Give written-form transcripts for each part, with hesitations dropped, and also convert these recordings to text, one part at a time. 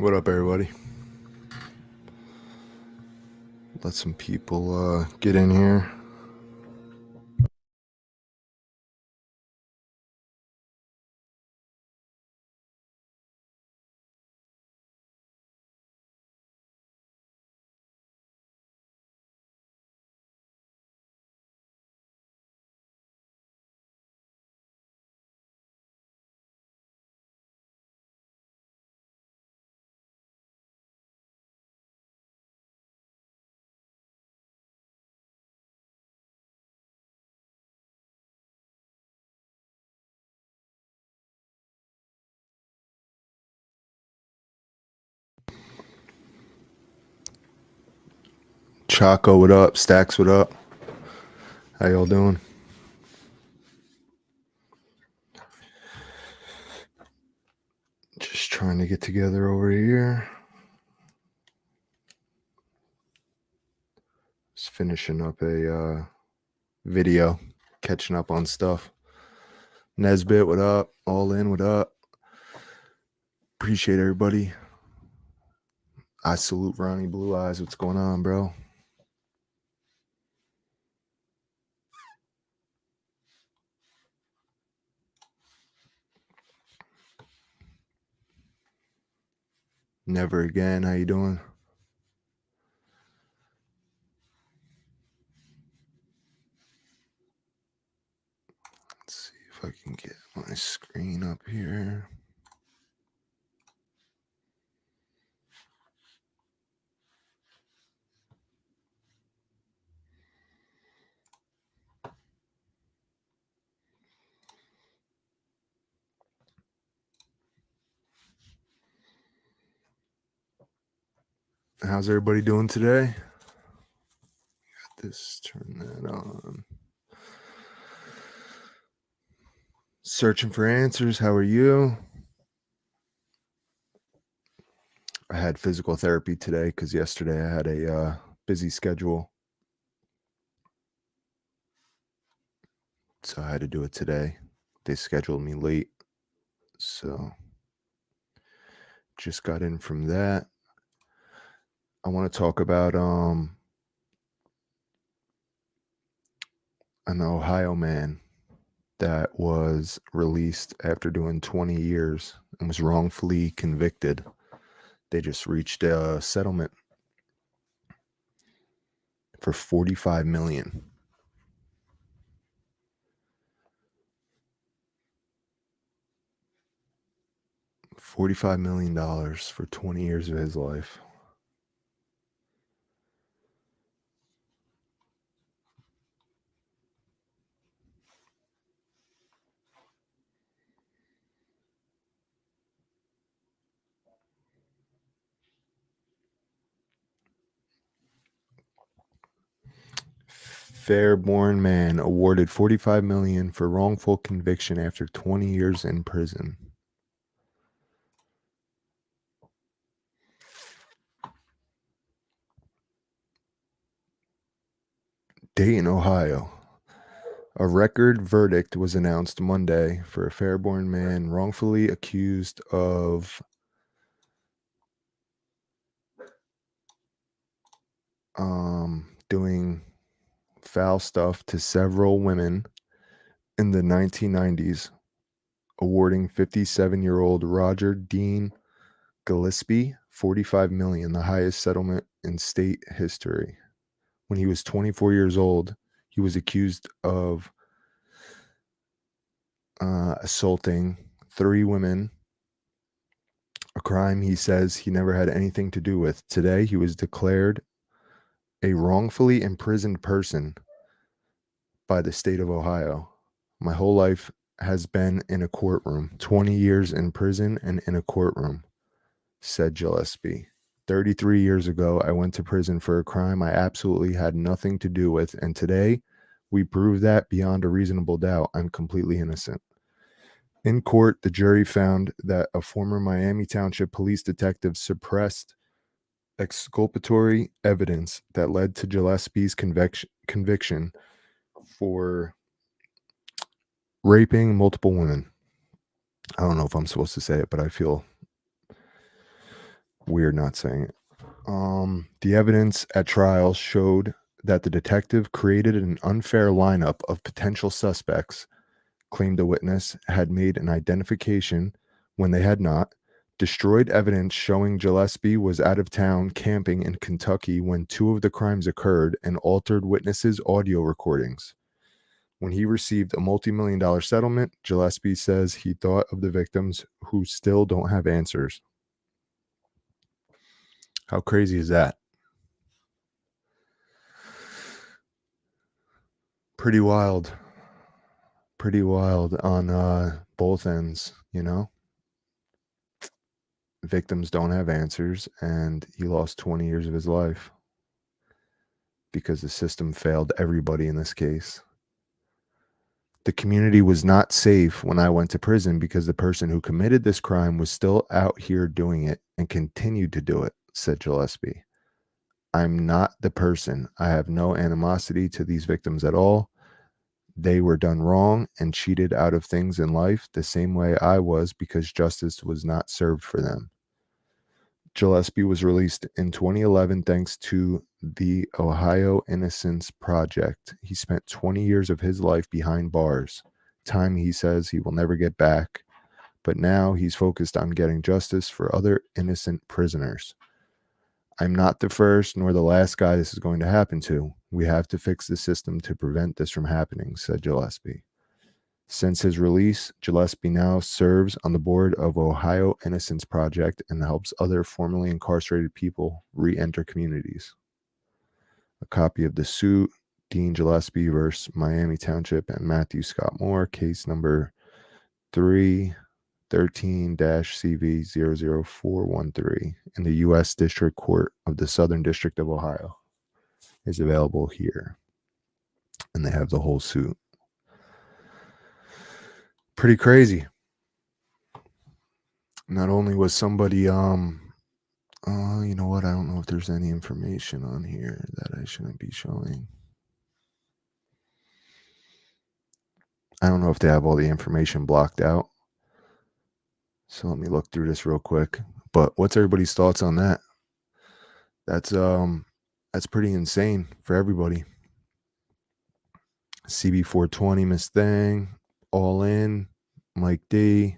What up, everybody? Let some people get in here. Chaco, what up? Stacks, what up? How y'all doing? Just trying to get together over here. Just finishing up a video, catching up on stuff. Nesbit, what up? All in, what up? Appreciate everybody. I salute Ronnie Blue Eyes. What's going on, bro? Never Again. How you doing? Let's see if I can get my screen up here. How's everybody doing today? Got this, turn that on. Searching for answers. How are you? I had physical therapy today because yesterday I had a busy schedule. So I had to do it today. They scheduled me late. So just got in from that. I want to talk about an Ohio man that was released after doing 20 years and was wrongfully convicted. They just reached a settlement for $45 million. $45 million for 20 years of his life. Fairborn man awarded $45 million for wrongful conviction after 20 years in prison. Dayton, Ohio. A record verdict was announced Monday for a Fairborn man wrongfully accused of doing foul stuff to several women in the 1990s, awarding 57-year-old Roger Dean Gillespie $45 million, the highest settlement in state history. When he was 24 years old, he was accused of assaulting 3 women, a crime he says he never had anything to do with. Today, he was declared a wrongfully imprisoned person by the state of Ohio. My whole life has been in a courtroom, 20 years in prison and in a courtroom, said Gillespie. 33 years ago, I went to prison for a crime I absolutely had nothing to do with, and today we prove that beyond a reasonable doubt. I'm completely innocent. In court, the jury found that a former Miami Township police detective suppressed exculpatory evidence that led to Gillespie's conviction for raping multiple women. I don't know if I'm supposed to say it, but I feel weird not saying it. The evidence at trial showed that the detective created an unfair lineup of potential suspects, claimed a witness had made an identification when they had not, destroyed evidence showing Gillespie was out of town camping in Kentucky when two of the crimes occurred, and altered witnesses' audio recordings. When he received a multi-million-dollar settlement, Gillespie says he thought of the victims who still don't have answers. How crazy is that? Pretty wild on both ends, you know? Victims don't have answers, and he lost 20 years of his life because the system failed everybody in this case. The community was not safe when I went to prison because the person who committed this crime was still out here doing it and continued to do it, said Gillespie. I'm not the person. I have no animosity to these victims at all. They were done wrong and cheated out of things in life the same way I was because justice was not served for them. Gillespie was released in 2011 thanks to the Ohio Innocence Project. He spent 20 years of his life behind bars, time he says he will never get back, but now he's focused on getting justice for other innocent prisoners. I'm not the first nor the last guy this is going to happen to. We have to fix the system to prevent this from happening, said Gillespie. Since his release, Gillespie now serves on the board of Ohio Innocence Project and helps other formerly incarcerated people re-enter communities. A copy of the suit, Dean Gillespie versus Miami Township and Matthew Scott Moore, case number 313-CV00413 in the U.S. District Court of the Southern District of Ohio, is available here. And they have the whole suit. Pretty crazy. Not only was somebody, you know what? I don't know if there's any information on here that I shouldn't be showing. I don't know if they have all the information blocked out. So let me look through this real quick. But what's everybody's thoughts on that? That's pretty insane for everybody. CB420, Miss Thing, All In, Mike D,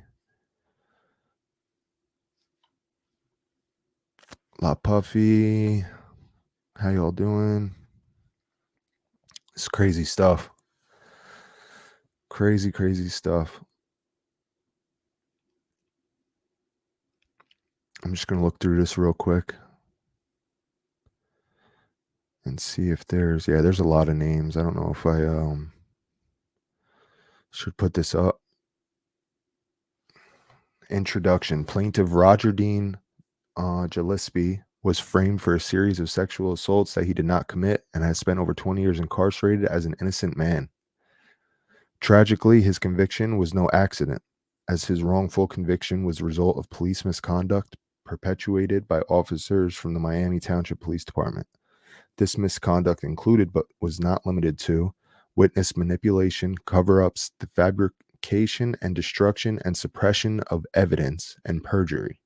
La Puffy, how y'all doing? It's crazy stuff. Crazy stuff. I'm just going to look through this real quick and see if there's a lot of names. I don't know if I should put this up. Introduction. Plaintiff Roger Dean Gillespie was framed for a series of sexual assaults that he did not commit and has spent over 20 years incarcerated as an innocent man. Tragically, his conviction was no accident, as his wrongful conviction was the result of police misconduct perpetuated by officers from the Miami Township Police Department. This misconduct included, but was not limited to, witness manipulation, cover-ups, the fabrication and destruction and suppression of evidence, and perjury.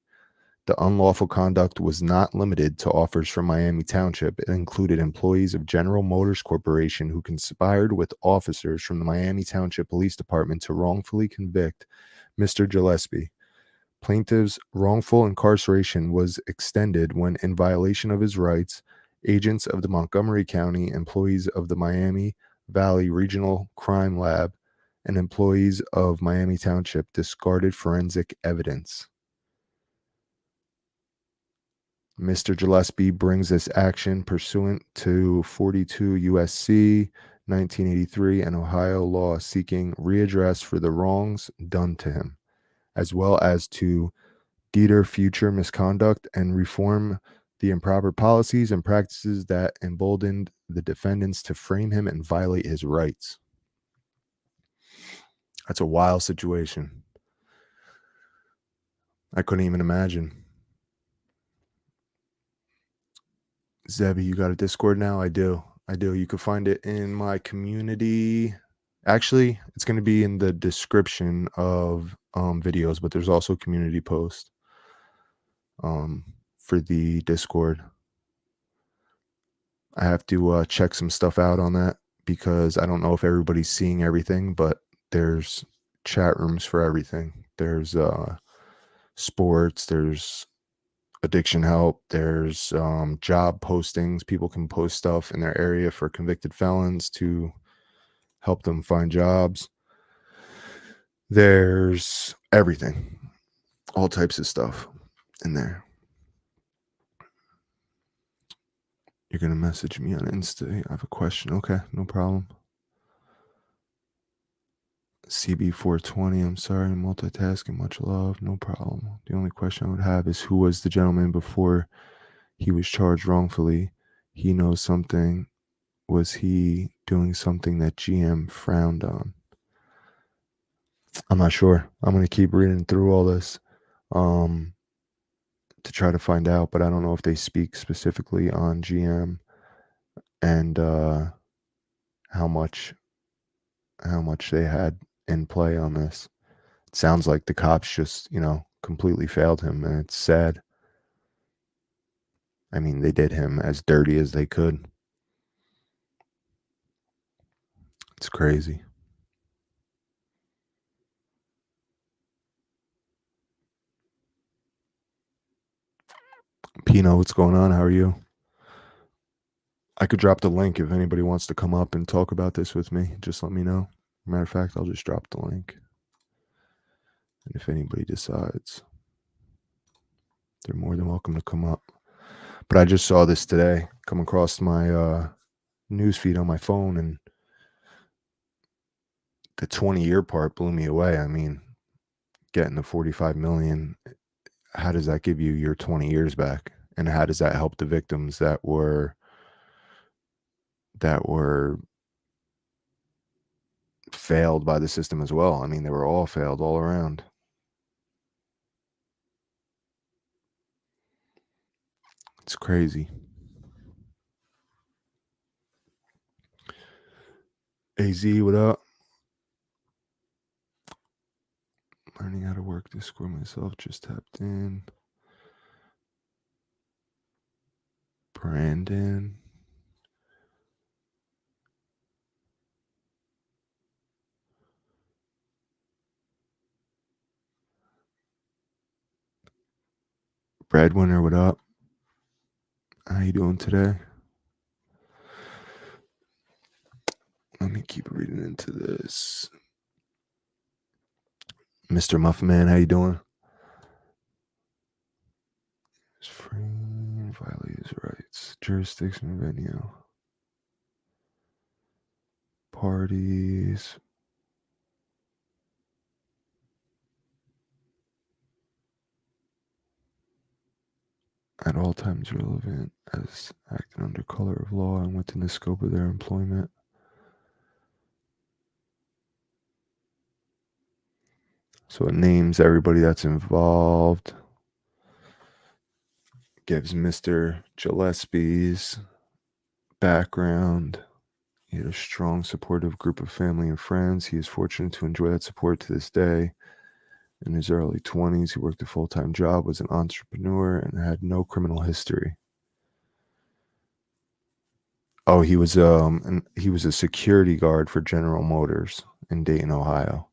The unlawful conduct was not limited to offers from Miami Township. It included employees of General Motors Corporation who conspired with officers from the Miami Township Police Department to wrongfully convict Mr. Gillespie. Plaintiff's wrongful incarceration was extended when, in violation of his rights, agents of the Montgomery County, employees of the Miami Valley Regional Crime Lab, and employees of Miami Township discarded forensic evidence. Mr. Gillespie brings this action pursuant to 42 U.S.C. 1983 and Ohio law, seeking readdress for the wrongs done to him, as well as to deter future misconduct and reform the improper policies and practices that emboldened the defendants to frame him and violate his rights. That's a wild situation. I couldn't even imagine. Zebby, you got a Discord now? I do. You can find it in my community. Actually, it's going to be in the description of videos, but there's also a community post for the Discord. I have to check some stuff out on that because I don't know if everybody's seeing everything, but there's chat rooms for everything. There's sports, there's addiction help, there's job postings. People can post stuff in their area for convicted felons to help them find jobs. There's everything, all types of stuff in there. You're going to message me on Insta. I have a question. Okay, no problem. CB420, I'm sorry, multitasking, much love, no problem. The only question I would have is who was the gentleman before he was charged wrongfully? He knows something. Was he doing something that GM frowned on? I'm not sure. I'm going to keep reading through all this to try to find out, but I don't know if they speak specifically on GM and how much they had in play on this. It sounds like the cops just, completely failed him, and it's sad. I mean, they did him as dirty as they could. It's crazy. Pino, what's going on? How are you? I could drop the link if anybody wants to come up and talk about this with me. Just let me know. Matter of fact, I'll just drop the link. And if anybody decides, they're more than welcome to come up. But I just saw this today come across my news feed on my phone, and the 20-year part blew me away. I mean, getting the 45 million, how does that give you your 20 years back? And how does that help the victims that were failed by the system as well? I mean, they were all failed all around. It's crazy. AZ, what up? Learning how to work Discord myself, just tapped in. Brandon. Breadwinner, what up? How you doing today? Let me keep reading into this. Mr. Muffin Man, how you doing? It's free, violate his rights. Jurisdiction, venue. Parties. At all times relevant as acting under color of law and within the scope of their employment. So it names everybody that's involved. Gives Mr. Gillespie's background. He had a strong, supportive group of family and friends. He is fortunate to enjoy that support to this day. In his early 20s, he worked a full-time job, was an entrepreneur, and had no criminal history. Oh, he was a security guard for General Motors in Dayton, Ohio.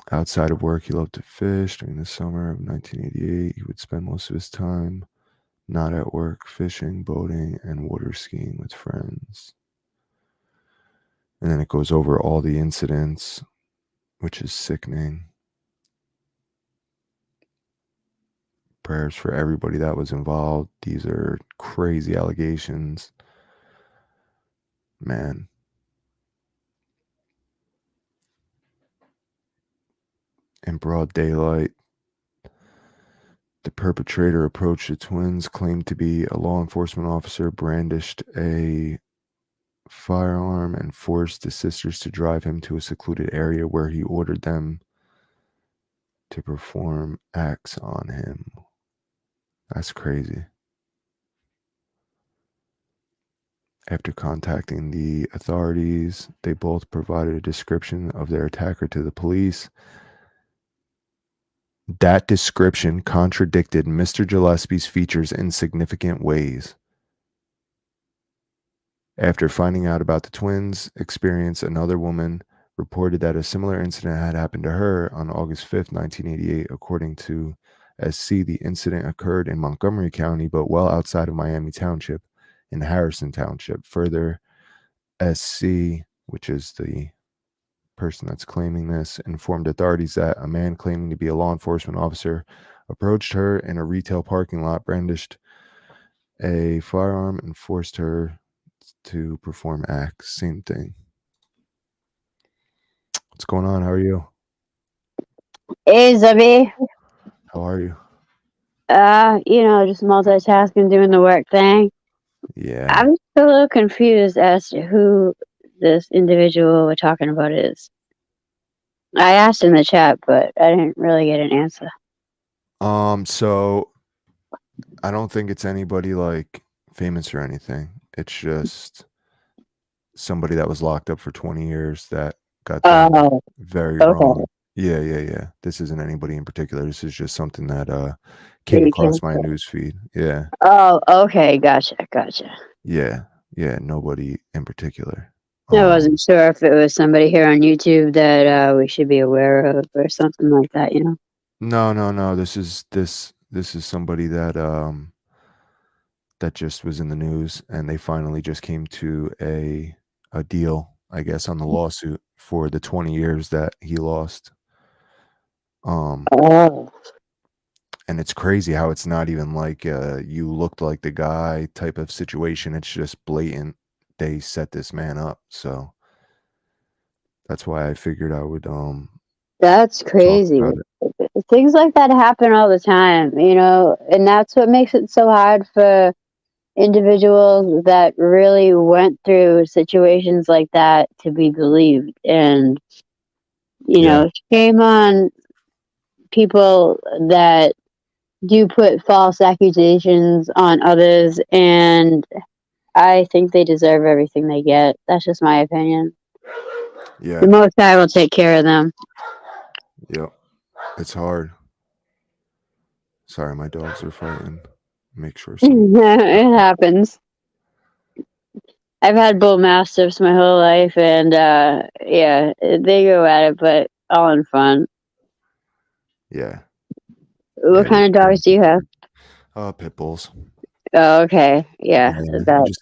Outside of work, he loved to fish. During the summer of 1988, he would spend most of his time not at work, fishing, boating, and water skiing with friends. And then it goes over all the incidents, which is sickening. Prayers for everybody that was involved. These are crazy allegations. Man. In broad daylight, the perpetrator approached the twins, claimed to be a law enforcement officer, brandished a firearm, and forced the sisters to drive him to a secluded area where he ordered them to perform acts on him. That's crazy. After contacting the authorities, they both provided a description of their attacker to the police. That description contradicted Mr. Gillespie's features in significant ways. After finding out about the twins' experience, another woman reported that a similar incident had happened to her on August 5th, 1988. According to SC, the incident occurred in Montgomery County, but well outside of Miami Township in Harrison Township. Further, SC, which is the person that's claiming this, informed authorities that a man claiming to be a law enforcement officer approached her in a retail parking lot, brandished a firearm, and forced her to perform acts. Same thing. What's going on? How are you? Hey, Zubby. How are you? Just multitasking, doing the work thing. Yeah. I'm just a little confused as to who this individual we're talking about is. I asked in the chat, but I didn't really get an answer. So I don't think it's anybody like famous or anything. It's just somebody that was locked up for 20 years that got done Oh, very okay. wrong. Yeah. This isn't anybody in particular. This is just something that came You across my can't- news feed. Yeah. Oh, okay. Gotcha. Yeah. Nobody in particular. I wasn't sure if it was somebody here on YouTube that we should be aware of or something like that, you know? No. This is somebody that that just was in the news, and they finally just came to a deal, I guess, on the lawsuit for the 20 years that he lost. Oh. And it's crazy how it's not even like you looked like the guy type of situation. It's just blatant. They set this man up, so that's why I figured I would That's talk crazy. about it. Things like that happen all the time, and that's what makes it so hard for individuals that really went through situations like that to be believed. And, Yeah. shame on people that do put false accusations on others. And I think they deserve everything they get. That's just my opinion. Yeah. The Most High will take care of them. Yep. It's hard. Sorry, my dogs are fighting. Make sure It happens. I've had bull mastiffs my whole life, and yeah, they go at it, but all in fun. Yeah. What kind of dogs do you have? Pit bulls. Oh, okay, yeah, that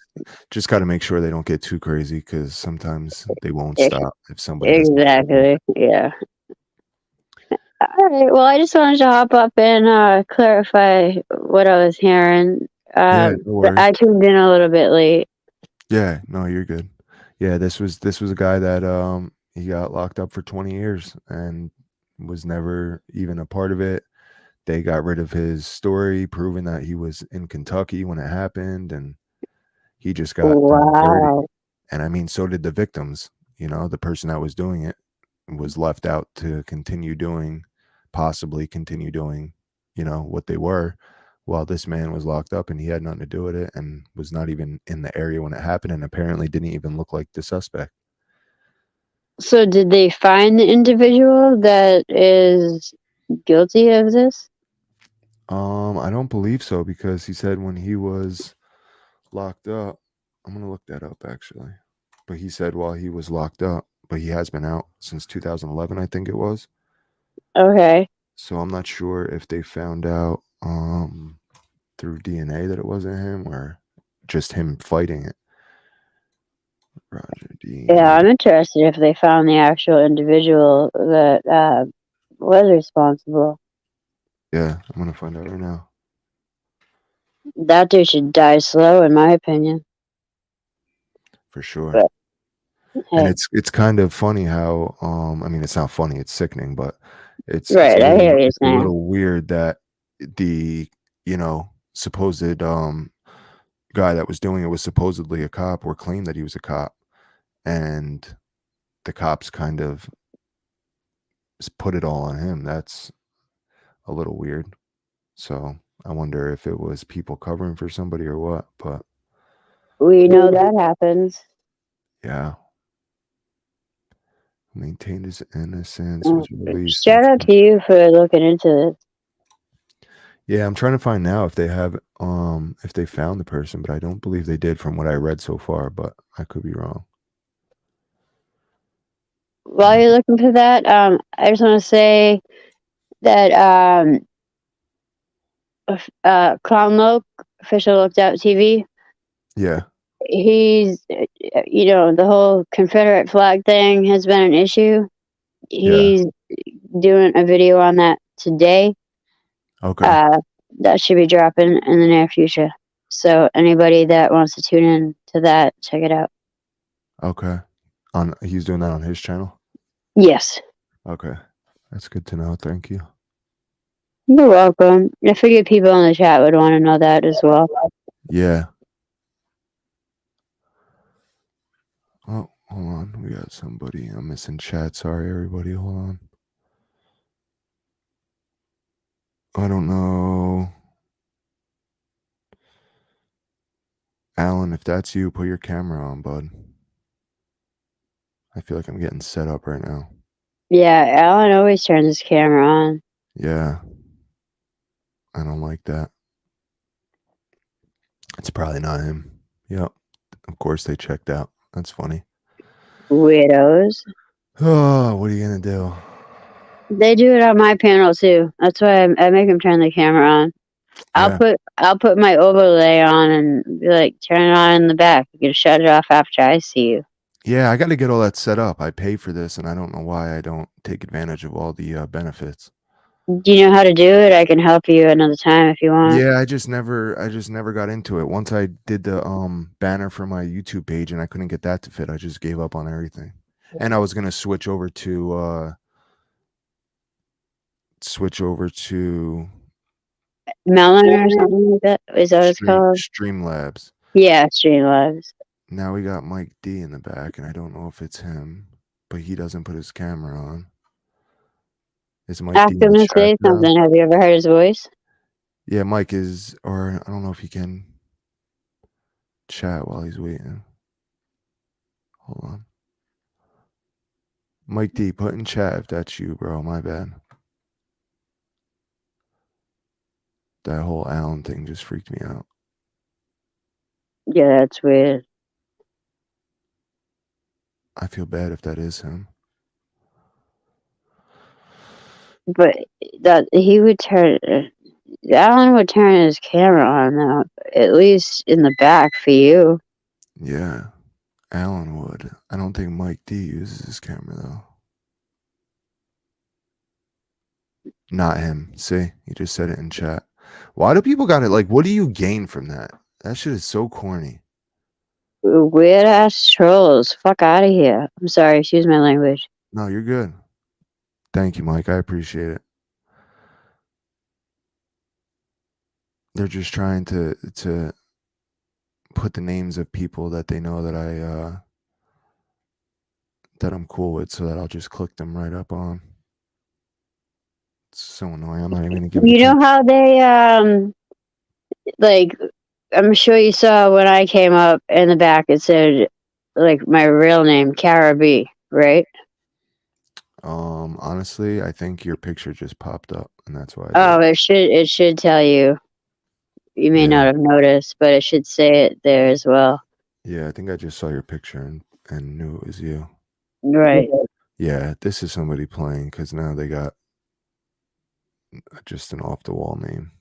Just got to make sure they don't get too crazy, because sometimes they won't ex- stop if somebody doesn't. exactly, yeah. All right, well, I just wanted to hop up and clarify what I was hearing. Yeah, no worries. I tuned in a little bit late. Yeah, no, you're good. Yeah, this was a guy that he got locked up for 20 years and was never even a part of it. They got rid of his story, proving that he was in Kentucky when it happened, and he just got done dirty. Wow. And I mean, so did the victims. The person that was doing it was left out to possibly continue doing, what they were, while this man was locked up and he had nothing to do with it and was not even in the area when it happened, and apparently didn't even look like the suspect. So, did they find the individual that is guilty of this? I don't believe so, because he said when he was locked up, I'm gonna look that up actually. But he said while he was locked up, but he has been out since 2011, I think it was. Okay. So I'm not sure if they found out through DNA that it wasn't him, or just him fighting it. Roger Dean. Yeah, I'm interested if they found the actual individual that was responsible. Yeah, I'm gonna find out right now. That dude should die slow, in my opinion. For sure. But, And hey. it's kind of funny how I mean, it's not funny, it's sickening, but it's Right, I hear you a saying. little weird that the supposed guy that was doing it was supposedly a cop, or claimed that he was a cop, and the cops kind of put it all on him. That's a little weird. So I wonder if it was people covering for somebody or what, but We know that happens. yeah. maintained his innocence, was released. Shout out to you for looking into this. Yeah, I'm trying to find now if they have if they found the person, but I don't believe they did from what I read so far, but I could be wrong. While you're looking for that, I just want to say that Clown Loke, official Looked Out TV, Yeah. he's, the whole Confederate flag thing has been an issue. He's doing a video on that today. Okay. That should be dropping in the near future. So anybody that wants to tune in to that, check it out. Okay. He's doing that on his channel? Yes. Okay. That's good to know. Thank you. You're welcome. I figured people in the chat would want to know that as well. Yeah. Oh, hold on. We got somebody. I'm missing chat. Sorry, everybody. Hold on. I don't know. Alan, if that's you, put your camera on, bud. I feel like I'm getting set up right now. Yeah, Alan always turns his camera on. Yeah. I don't like that. It's probably not him. Yep. Of course they checked out. That's funny. Weirdos. Oh, what are you going to do? They do it on my panel too. That's why I make them turn the camera on. Yeah. I'll put my overlay on and be like, turn it on in the back. You can shut it off after I see you. Yeah, I got to get all that set up. I pay for this, and I don't know why I don't take advantage of all the benefits. Do you know how to do it? I can help you another time if you want. Yeah, I just never got into it. Once I did the banner for my YouTube page and I couldn't get that to fit, I just gave up on everything. And I was gonna switch over to Melon or something like that. Is that what it's called? Streamlabs. Yeah, Streamlabs. Now we got Mike D in the back, and I don't know if it's him, but he doesn't put his camera on. Is Mike Ask D him to say something. Have you ever heard his voice? Yeah, Mike is, or I don't know if he can chat while he's waiting. Hold on. Mike D, put in chat if that's you, bro. My bad. That whole Alan thing just freaked me out. Yeah, that's weird. I feel bad if that is him. But that he would turn, Alan would turn his camera on though, at least in the back for you. Yeah, Alan would. I don't think Mike D uses his camera though. Not him. See, he just said it in chat. Why do people got it? Like, what do you gain from that? That shit is so corny. Weird ass trolls. Fuck out of here. I'm sorry, excuse my language. No, you're good. Thank you, Mike. I appreciate it. They're just trying to put the names of people that they know that that I'm cool with, so that I'll just click them right up on. It's so annoying. I'm not even gonna give it. You know how they like, I'm sure you saw when I came up in the back it said like my real name, Cara B, right? Honestly, I think your picture just popped up, and that's why. It should tell you. You may not have noticed, but it should say it there as well. Yeah, I think I just saw your picture and knew it was you. Right. Yeah, this is somebody playing because now they got just an off the wall name.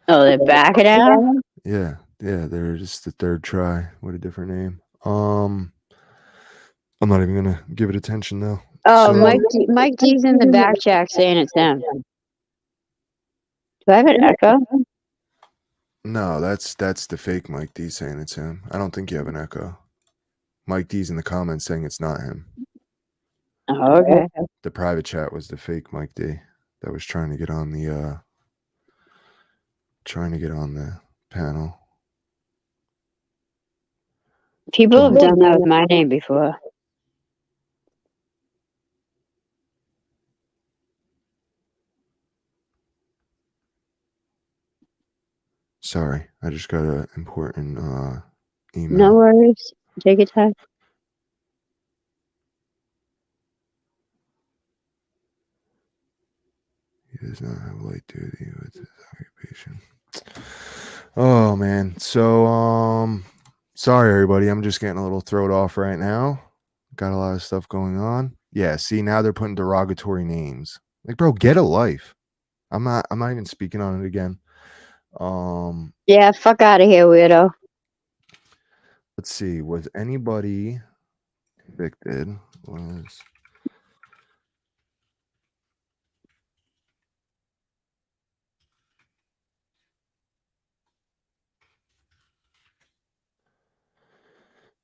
Oh, they're backing out? Yeah, they're just the third try with a different name. I'm not even gonna give it attention though. Oh, Mike D's in the back chat saying it's him. Do I have an echo? No, that's the fake Mike D saying it's him. I don't think you have an echo. Mike D's in the comments saying it's not him. Oh, okay. The private chat was the fake Mike D that was trying to get on the panel. People have done that with my name before. Sorry, I just got an important email. No worries. Take your time. He does not have light duty with his occupation. Oh man. So sorry everybody. I'm just getting a little thrown off right now. Got a lot of stuff going on. Yeah, see, now they're putting derogatory names. Like, bro, get a life. I'm not even speaking on it again. Yeah, fuck out of here, weirdo. Let's see. Was anybody convicted? Was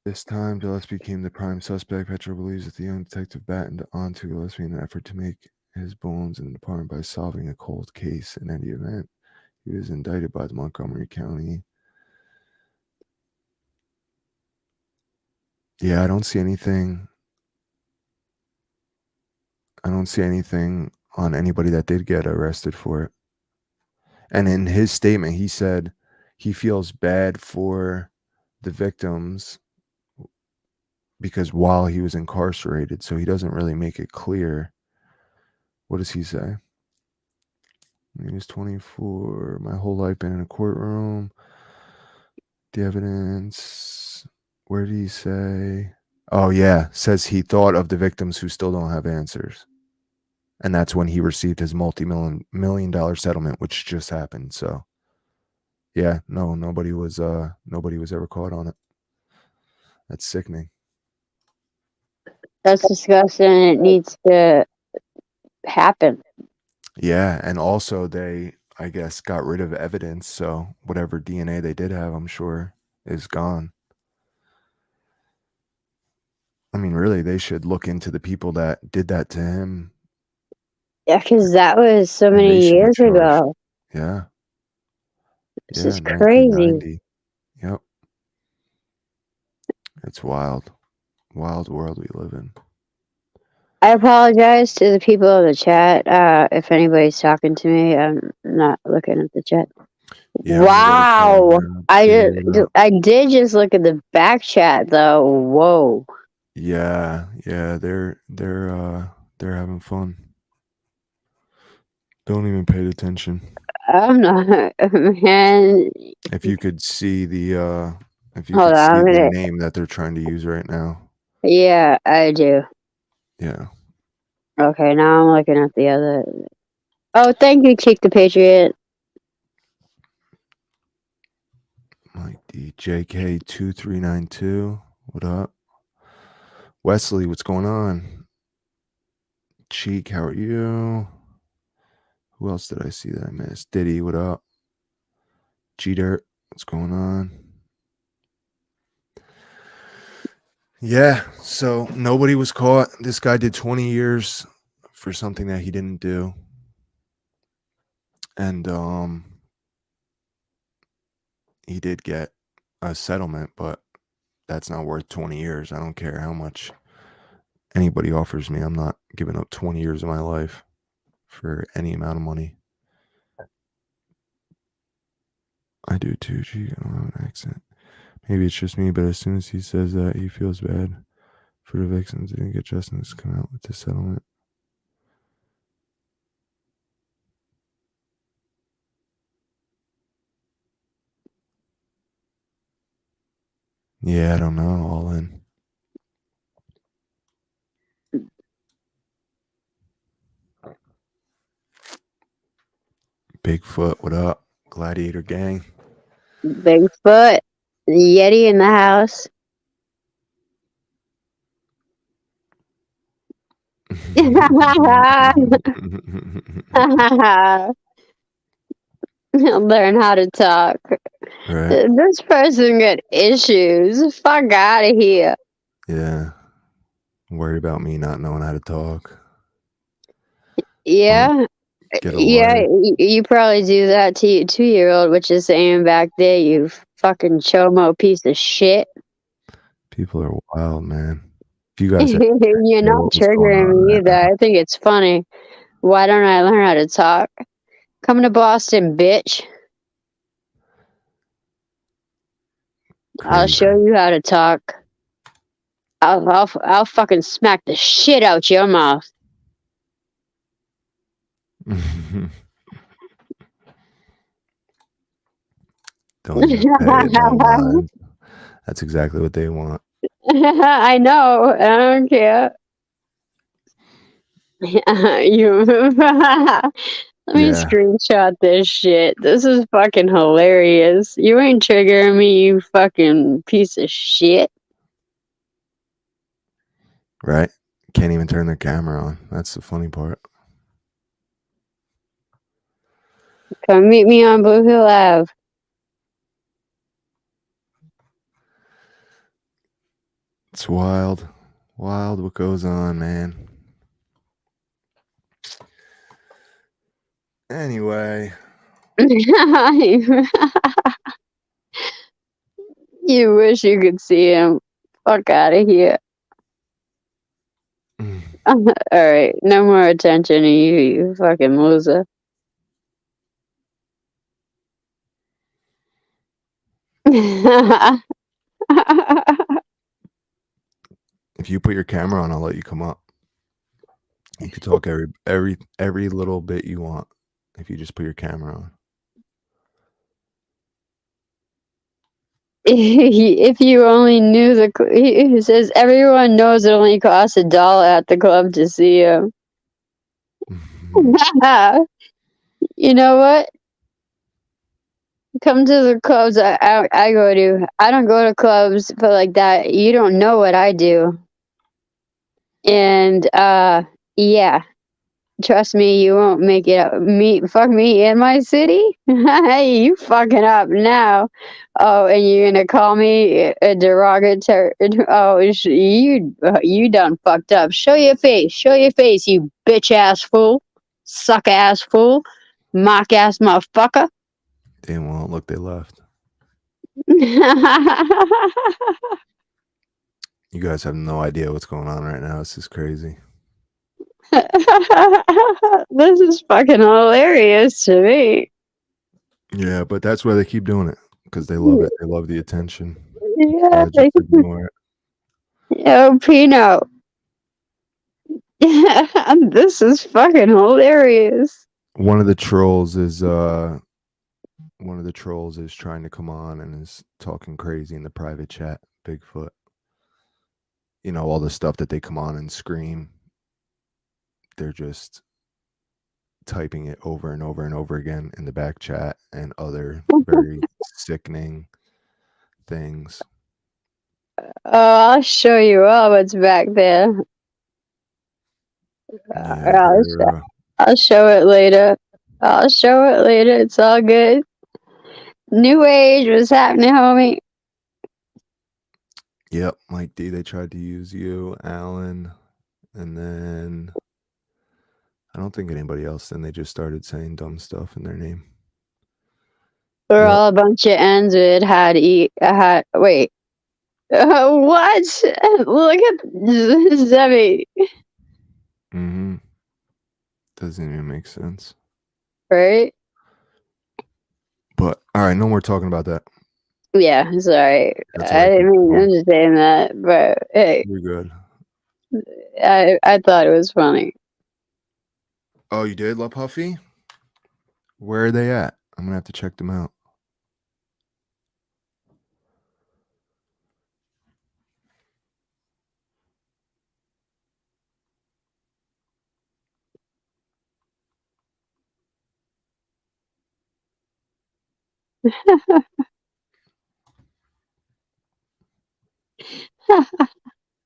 this time Gillespie became the prime suspect. Petro believes that the young detective battened onto Gillespie in an effort to make his bones in the department by solving a cold case. In any event, he was indicted by the Montgomery County. Yeah, I don't see anything. I don't see anything on anybody that did get arrested for it. And in his statement, he said he feels bad for the victims because while he was incarcerated, so he doesn't really make it clear. What does he say? He was 24. My whole life been in a courtroom. The evidence. Where did he say? Oh, yeah. Says he thought of the victims who still don't have answers. And that's when he received his multi-million dollar settlement, which just happened. So, yeah, no, nobody was ever caught on it. That's sickening. That's disgusting. It needs to happen. Yeah, and also they, I guess, got rid of evidence, so whatever DNA they did have, I'm sure, is gone. I mean, really, they should look into the people that did that to him. Yeah, because that was so many years ago. Yeah. This is crazy. 1990. Yep. It's wild. Wild world we live in. I apologize to the people in the chat. If anybody's talking to me, I'm not looking at the chat. Yeah, wow. I did just look at the back chat though. Whoa. Yeah, they're having fun. Don't even pay attention. I'm not, man. If you could see the name that they're trying to use right now. Yeah, I do. Yeah. Okay, now I'm looking at the other. Oh, thank you, Cheek the Patriot. Mike D. JK2392. What up? Wesley, what's going on? Cheek, how are you? Who else did I see that I missed? Diddy, what up? G-Dirt, what's going on? Yeah, so nobody was caught. This guy did 20 years for something that he didn't do. And he did get a settlement, but that's not worth 20 years. I don't care how much anybody offers me. I'm not giving up 20 years of my life for any amount of money. I do too. Gee, I don't have an accent. Maybe it's just me, but as soon as he says that, he feels bad for the victims. Didn't get justice to come out with the settlement. Yeah, I don't know. All in. Bigfoot, what up? Gladiator gang. Bigfoot, the Yeti in the house. Learn how to talk. Right. This person got issues. Fuck out of here. Yeah. Worried about me not knowing how to talk. Yeah. Yeah, you probably do that to your 2-year-old, which is saying back there, you fucking chomo piece of shit. People are wild, man. If you guys you're not triggering me either. I think it's funny. Why don't I learn how to talk? Come to Boston, bitch. Crazy. I'll show you how to talk. I'll fucking smack the shit out your mouth. Don't just pay it, no mind. That's exactly what they want. I know. I don't care. You. Let me Yeah, screenshot this shit. This is fucking hilarious. You ain't triggering me, you fucking piece of shit. right? Can't even turn their camera on. That's the funny part. Come meet me on Blue Hill Ave. It's wild. Wild what goes on, man. Anyway. You wish you could see him. Fuck out of here. Alright, no more attention to you, you fucking loser. If you put your camera on, I'll let you come up. You could talk every little bit you want if you just put your camera on. If you only knew he says everyone knows it only costs $1 at the club to see him. You know what? Come to the clubs I go to. I don't go to clubs for like that. You don't know what I do. And yeah. Trust me, you won't make it up. Fuck me in my city? Hey, you fucking up now. Oh, and you're gonna call me a derogatory? Oh, you done fucked up. Show your face. Show your face, you bitch ass fool, suck ass fool, mock ass motherfucker. They won't. Look, they left. You guys have no idea what's going on right now. This is crazy. This is fucking hilarious to me. Yeah, but that's why they keep doing it, because they love it. They love the attention. Yeah, So they just ignore it. Yo, Pino. This is fucking hilarious. One of the trolls is trying to come on and is talking crazy in the private chat. Bigfoot. You know, all the stuff that they come on and scream. They're just typing it over and over and over again in the back chat and other very sickening things. Oh, I'll show you all what's back there. Yeah, I'll show it later. I'll show it later. It's all good. New age, what's happening, homie? Yep, Mike D. They tried to use you, Alan, and then I don't think anybody else. Then they just started saying dumb stuff in their name. We're all a bunch of ends with wait. What? Look at Zebby. Mm-hmm. Doesn't even make sense. Right? But all right, no more talking about that. Yeah, sorry. I didn't mean to understand that, but hey. You're good. I thought it was funny. Oh, you did, La Puffy? Where are they at? I'm gonna have to check them out.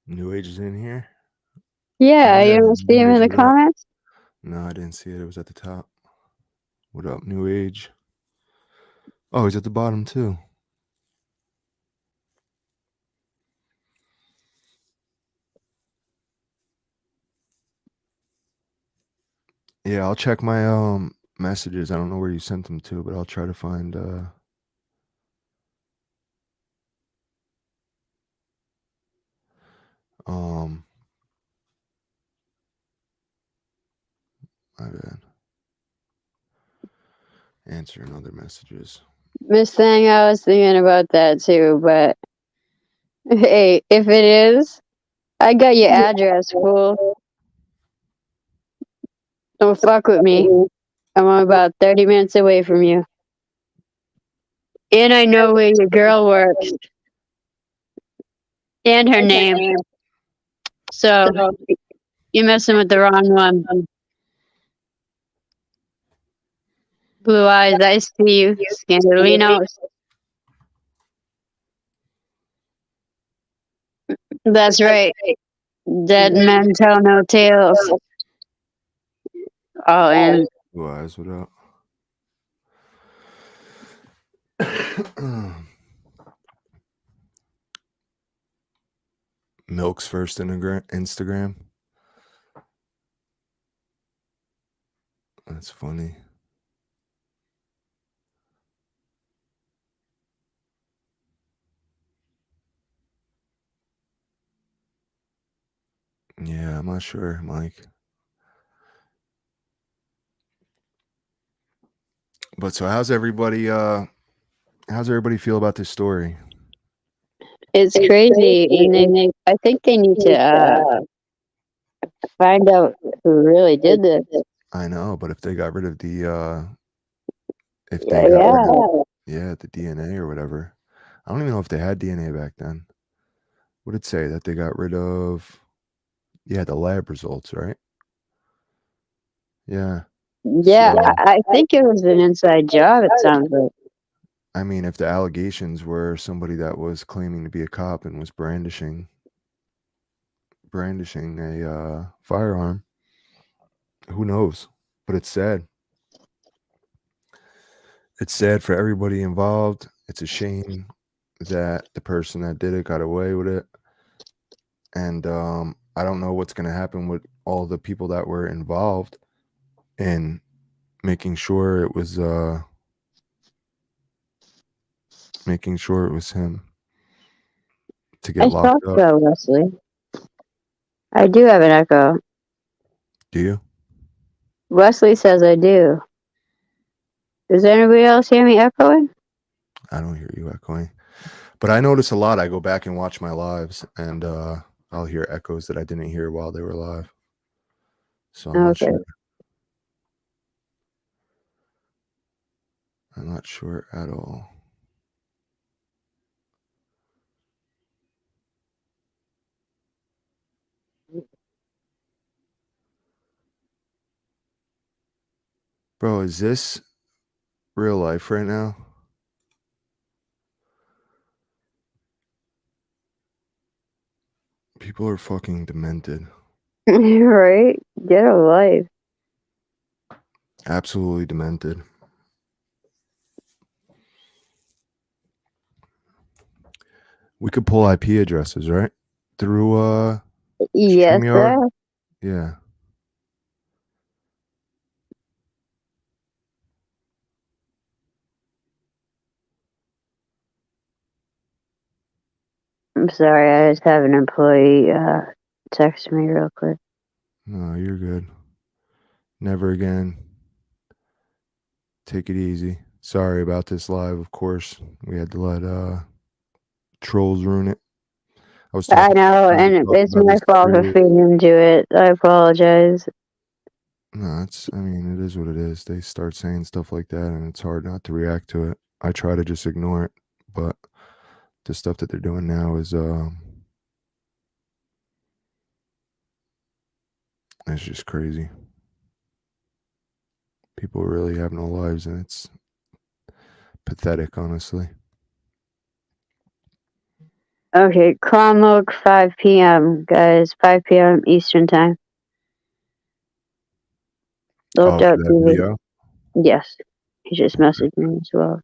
New Age is in here? Yeah, you don't see him in the comments? No, I didn't see it. It was at the top. What up, New Age? Oh, he's at the bottom too. Yeah, I'll check my messages. I don't know where you sent them to, but I'll try to find my bad. Answering other messages. Miss Thang, I was thinking about that too, but hey, if it is, I got your address, fool. Don't fuck with me. I'm about 30 minutes away from you. And I know where your girl works. And her name. So, you're messing with the wrong one. Blue eyes, I see you. Scandalinos. That's right. Dead men tell no tales. Oh, and Blue eyes, what up? Milk's first Instagram. That's funny. Yeah, I'm not sure, Mike. But so how's everybody feel about this story? it's crazy. And I think they need to find out who really did this. I know, but if they got rid of the the DNA or whatever. I don't even know if they had DNA back then. What did it say? That they got rid of the lab results, right? Yeah. Yeah, So, I think it was an inside job, it sounds like. I mean, if the allegations were somebody that was claiming to be a cop and was brandishing a firearm, who knows? But it's sad. It's sad for everybody involved. It's a shame that the person that did it got away with it. And I don't know what's going to happen with all the people that were involved in making sure it was him to get I locked thought up. so, Wesley. I do have an echo. Do you? Wesley says I do. Does anybody else hear me echoing? I don't hear you echoing. But I notice a lot. I go back and watch my lives, and I'll hear echoes that I didn't hear while they were live. So I'm not Okay. sure. I'm not sure at all. Bro, is this real life right now? People are fucking demented. Right? Get a life. Absolutely demented. We could pull IP addresses, right? Through Yes, StreamYard? sir. Yeah. I'm sorry, I just have an employee text me real quick. No, you're good. Never again. Take it easy. Sorry about this live, of course. We had to let trolls ruin it. I know, and it's my fault for feeding into it. I apologize. No, I mean, it is what it is. They start saying stuff like that, and it's hard not to react to it. I try to just ignore it, but the stuff that they're doing now is it's just crazy. People really have no lives, and it's pathetic, honestly. Okay, Cromwell, 5 p.m., guys. 5 p.m. Eastern Time. Looked out that video? Yes. He just messaged me as well.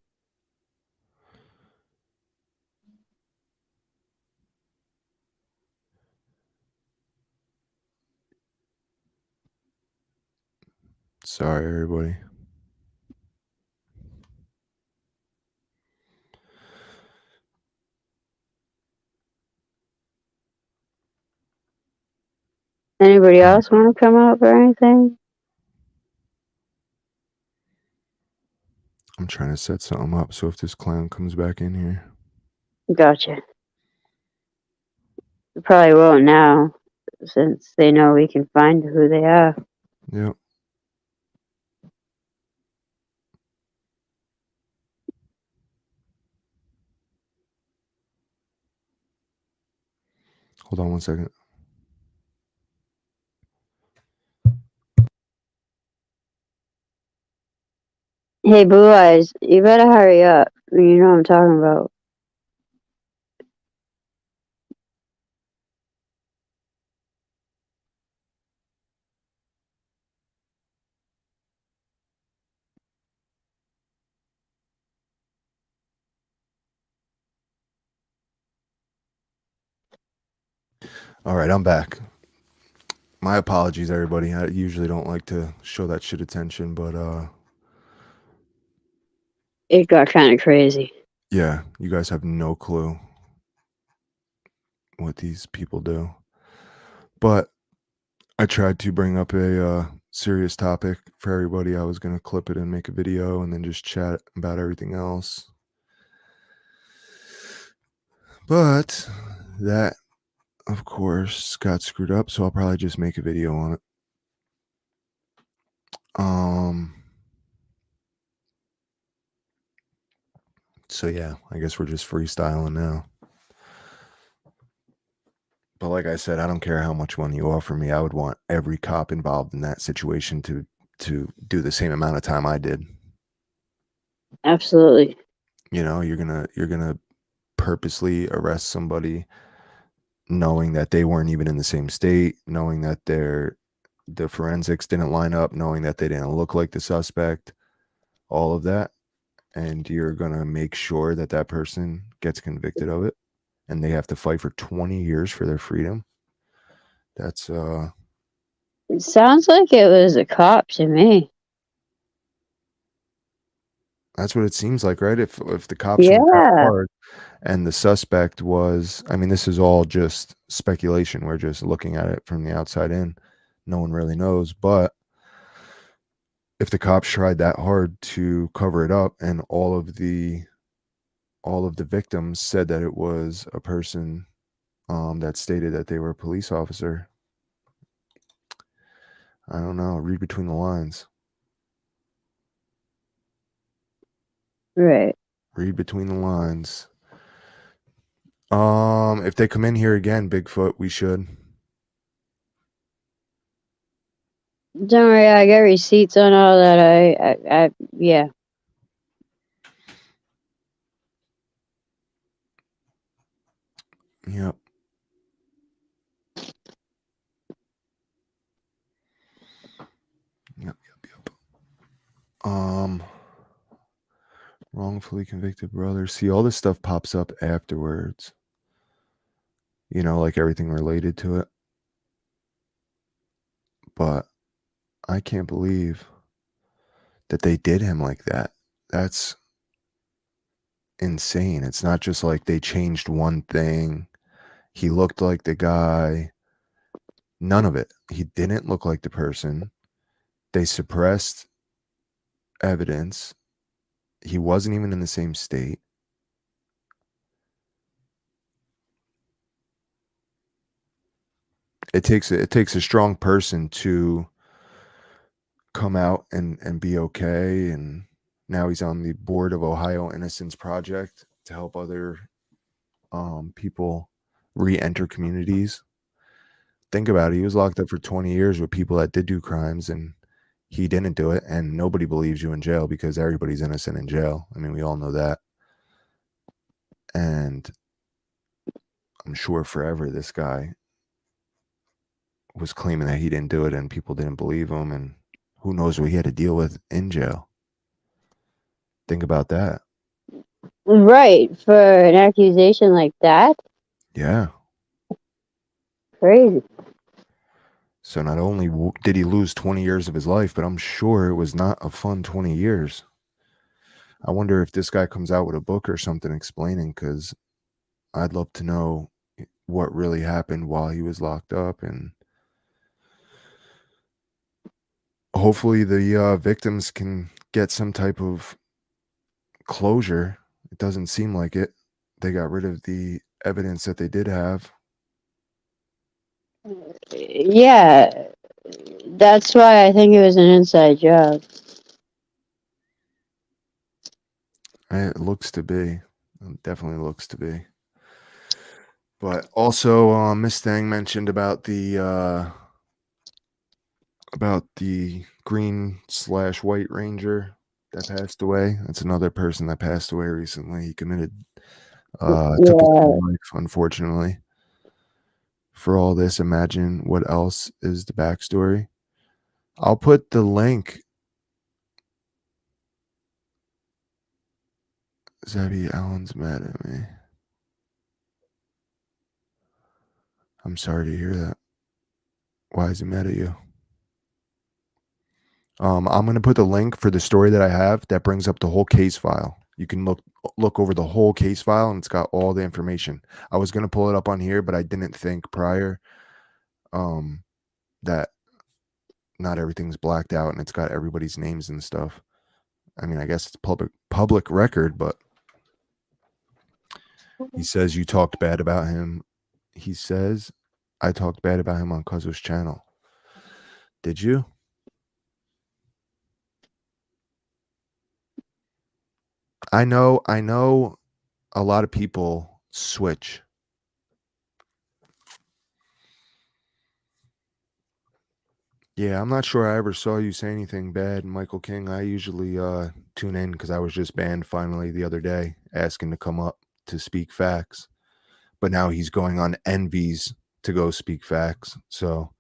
Sorry, everybody. Anybody else want to come up or anything? I'm trying to set something up so if this clown comes back in here. Gotcha. You probably won't now, since they know we can find who they are. Yep. Hold on one second. Hey, Blue Eyes, you better hurry up. You know what I'm talking about. All right, I'm back. My apologies, everybody. I usually don't like to show that shit attention, but It got kind of crazy. yeah, you guys have no clue what these people do. But I tried to bring up a serious topic for everybody. I was gonna clip it and make a video and then just chat about everything else. But that, of course, got screwed up, so I'll probably just make a video on it. So yeah, I guess we're just freestyling now. But like I said, I don't care how much money you offer me. I would want every cop involved in that situation to do the same amount of time I did. Absolutely. You know, you're gonna purposely arrest somebody knowing that they weren't even in the same state, knowing that the forensics didn't line up, knowing that they didn't look like the suspect, all of that, and you're gonna make sure that that person gets convicted of it, and they have to fight for 20 years for their freedom. That's It sounds like it was a cop to me. that's what it seems like, right? If the cops went that Yeah. hard and the suspect was, I mean, this is all just speculation. We're just looking at it from the outside in. No one really knows, but if the cops tried that hard to cover it up and all of the victims said that it was a person that stated that they were a police officer, I don't know, read between the lines. Right. Read between the lines. If they come in here again, Bigfoot, we should. Don't worry, I got receipts on all that. Yeah. Yep. Yep. Wrongfully convicted brother. See, all this stuff pops up afterwards. You know, like everything related to it. But I can't believe that they did him like that. That's insane. It's not just like they changed one thing. He looked like the guy. None of it. He didn't look like the person. They suppressed evidence. He wasn't even in the same state. It takes a strong person to come out and be okay. And now he's on the board of Ohio Innocence Project to help other people re-enter communities. Think about it. He was locked up for 20 years with people that did do crimes, and he didn't do it. And nobody believes you in jail because everybody's innocent in jail. I mean, we all know that. And I'm sure forever this guy was claiming that he didn't do it and people didn't believe him. And who knows what he had to deal with in jail. Think about that. Right. For an accusation like that? Yeah. Crazy. So not only did he lose 20 years of his life, but I'm sure it was not a fun 20 years. I wonder if this guy comes out with a book or something explaining, because I'd love to know what really happened while he was locked up. And hopefully the victims can get some type of closure. It doesn't seem like it. They got rid of the evidence that they did have. Yeah. That's why I think it was an inside job. It looks to be. It definitely looks to be. But also, Miss Thang mentioned about the green/white ranger that passed away. That's another person that passed away recently. He committed took his Yeah. own life, unfortunately. For all this, imagine what else is the backstory. I'll put the link. Zabby Allen's mad at me. I'm sorry to hear that. Why is he mad at you? I'm gonna put the link for the story that I have that brings up the whole case file. You can look over the whole case file and it's got all the information. I was gonna pull it up on here, but I didn't think prior that not everything's blacked out and it's got everybody's names and stuff. I mean, I guess it's public record, but he says you talked bad about him. He says I talked bad about him on Cuzzo's channel. Did you? I know a lot of people switch. Yeah, I'm not sure I ever saw you say anything bad, Michael King. I usually tune in because I was just banned finally the other day, asking to come up to speak facts. But now he's going on Envy's to go speak facts. So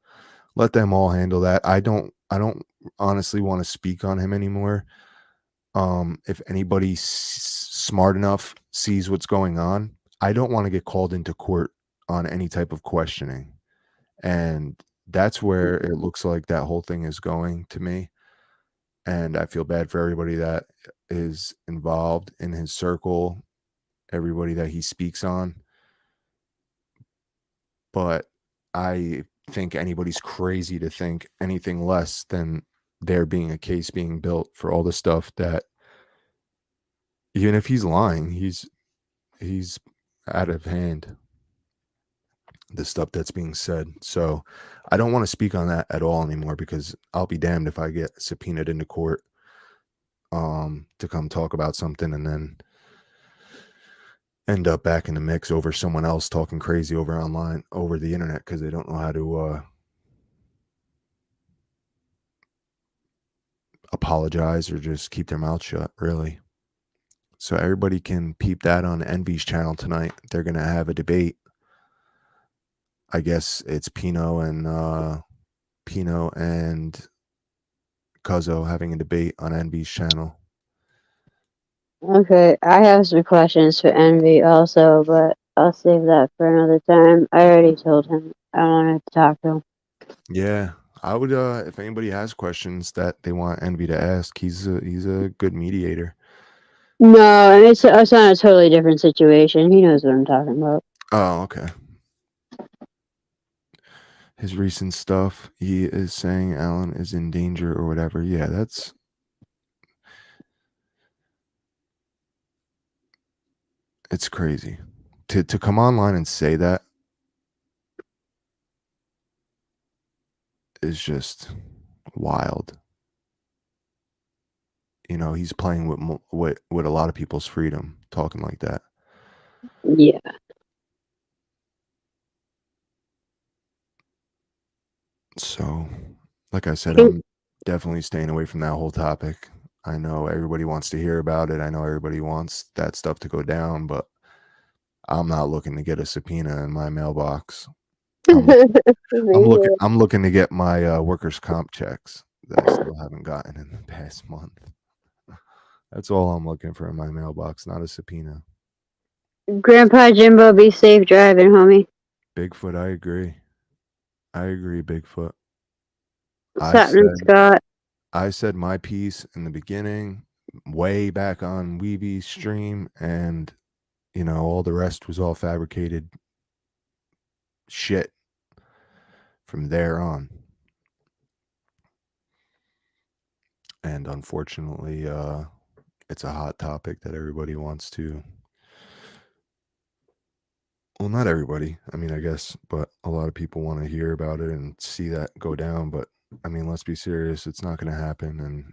let them all handle that. I don't honestly want to speak on him anymore. If anybody smart enough sees what's going on, I don't want to get called into court on any type of questioning. And that's where it looks like that whole thing is going to me. And I feel bad for everybody that is involved in his circle, everybody that he speaks on. But I think anybody's crazy to think anything less than there being a case being built for all the stuff that, even if he's lying, he's out of hand, the stuff that's being said. So I don't want to speak on that at all anymore because I'll be damned if I get subpoenaed into court to come talk about something and then end up back in the mix over someone else talking crazy over online, over the internet, because they don't know how to apologize or just keep their mouth shut, really. So everybody can peep that on Envy's channel tonight. They're gonna have a debate. I guess it's Pino and Cuzzo having a debate on Envy's channel. Okay, I have some questions for Envy also, but I'll save that for another time. I already told him I wanted to talk to him. Yeah, I would. If anybody has questions that they want Envy to ask, he's a good mediator. No, and it's on a totally different situation. He knows what I'm talking about. Oh, okay. His recent stuff, he is saying Alan is in danger or whatever. Yeah, it's crazy to come online and say that is just wild. You know, he's playing with a lot of people's freedom, talking like that. Yeah. So, like I said, I'm definitely staying away from that whole topic. I know everybody wants to hear about it. I know everybody wants that stuff to go down, but I'm not looking to get a subpoena in my mailbox. I'm looking to get my workers' comp checks that I still haven't gotten in the past month. That's all I'm looking for in my mailbox, not a subpoena. Grandpa Jimbo, be safe driving, homie. Bigfoot, I agree. I agree, Bigfoot. What's happening, Scott? I said my piece in the beginning, way back on Weevy's stream, and you know, all the rest was all fabricated shit from there on. And unfortunately, it's a hot topic that everybody wants to. Well, not everybody. I mean, I guess, but a lot of people want to hear about it and see that go down. But I mean, let's be serious. It's not going to happen. And,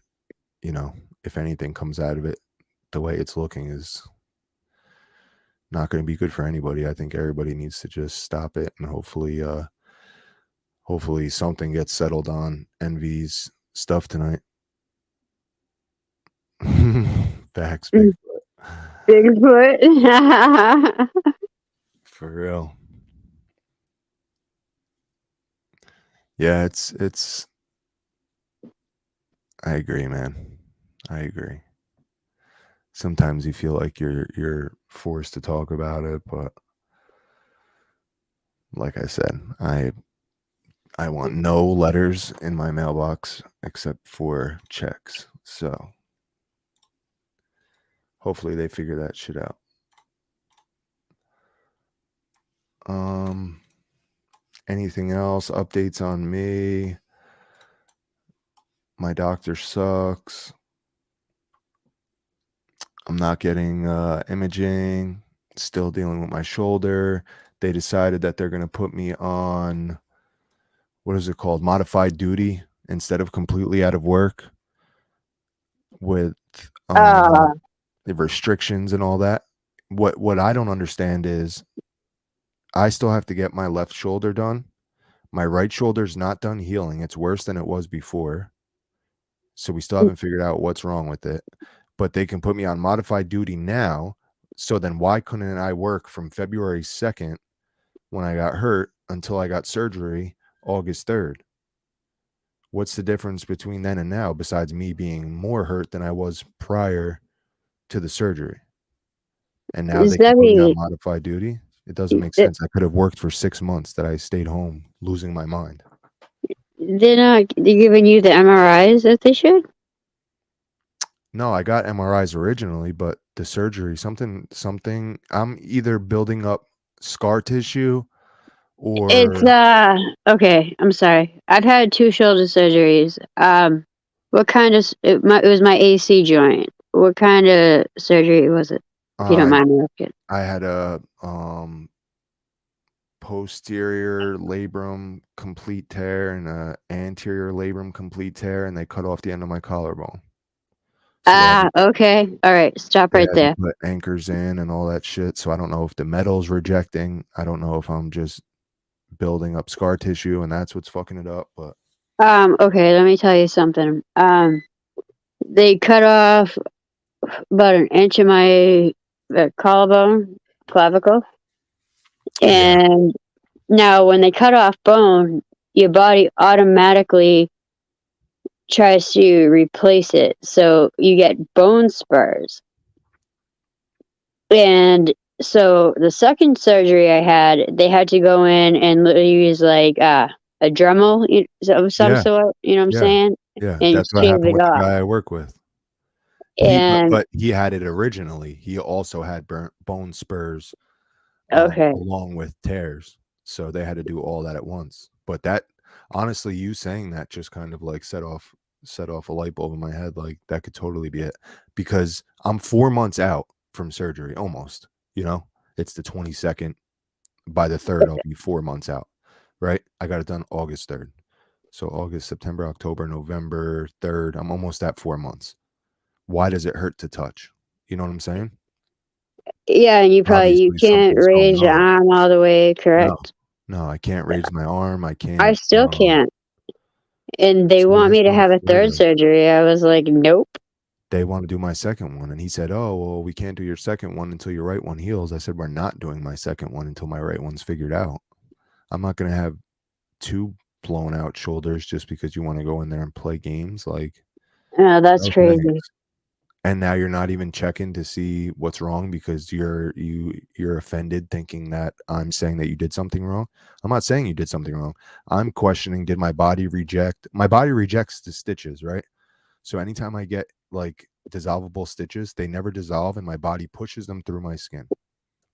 you know, if anything comes out of it, the way it's looking is not going to be good for anybody. I think everybody needs to just stop it, and hopefully something gets settled on Envy's stuff tonight. Facts, Bigfoot. Bigfoot. For real. Yeah, it's I agree, man. I agree. Sometimes you feel like you're forced to talk about it, but like I said, I want no letters in my mailbox except for checks. So hopefully they figure that shit out. Anything else? Updates on me? My doctor sucks. I'm not getting imaging. Still dealing with my shoulder. They decided that they're going to put me on, what is it called? Modified duty instead of completely out of work with the restrictions and all that. What I don't understand is I still have to get my left shoulder done. My right shoulder's not done healing. It's worse than it was before. So we still haven't figured out what's wrong with it. But they can put me on modified duty now. So then why couldn't I work from February 2nd when I got hurt until I got surgery August 3rd? What's the difference between then and now besides me being more hurt than I was prior to the surgery? And now they can put me on modified duty? It doesn't make sense. I could have worked for 6 months that I stayed home losing my mind. They're not giving you the MRIs that they should? No, I got MRIs originally, but the surgery, something, I'm either building up scar tissue or It's okay, I'm sorry. I've had 2 shoulder surgeries. What kind of it was my AC joint. What kind of surgery was it? If you don't mind me asking. I had a posterior labrum complete tear and a anterior labrum complete tear, and they cut off the end of my collarbone. So okay. All right. Stop right there. Put anchors in and all that shit. So I don't know if the metal's rejecting. I don't know if I'm just building up scar tissue and that's what's fucking it up. But okay, let me tell you something. They cut off about an inch of my clavicle. And now when they cut off bone, your body automatically tries to replace it. So you get bone spurs. And so the second surgery I had, they had to go in and use like a Dremel of some sort, you know what I'm saying? Yeah, and that's what happened with the guy I work with. But he had it originally. He also had bone spurs along with tears. So they had to do all that at once. But that, honestly, you saying that just kind of like set off a light bulb in my head. Like that could totally be it, because I'm 4 months out from surgery almost. You know, it's the 22nd. By the 3rd, I'll be 4 months out. Right? I got it done August 3rd. So August, September, October, November 3rd. I'm almost at 4 months. Why does it hurt to touch? You know what I'm saying? Yeah, and you can't raise your arm all the way, correct? No, I can't raise my arm. I can't. I still can't. And they want me to have a 3rd surgery. I was like, nope. They want to do my second one. And he said, oh, well, we can't do your second one until your right one heals. I said, we're not doing my second one until my right one's figured out. I'm not going to have 2 blown out shoulders just because you want to go in there and play games. Like, that's crazy. And now you're not even checking to see what's wrong because you're offended thinking that I'm saying that you did something wrong. I'm not saying you did something wrong. I'm questioning, did my body reject? My body rejects the stitches, right? So anytime I get like dissolvable stitches, they never dissolve and my body pushes them through my skin.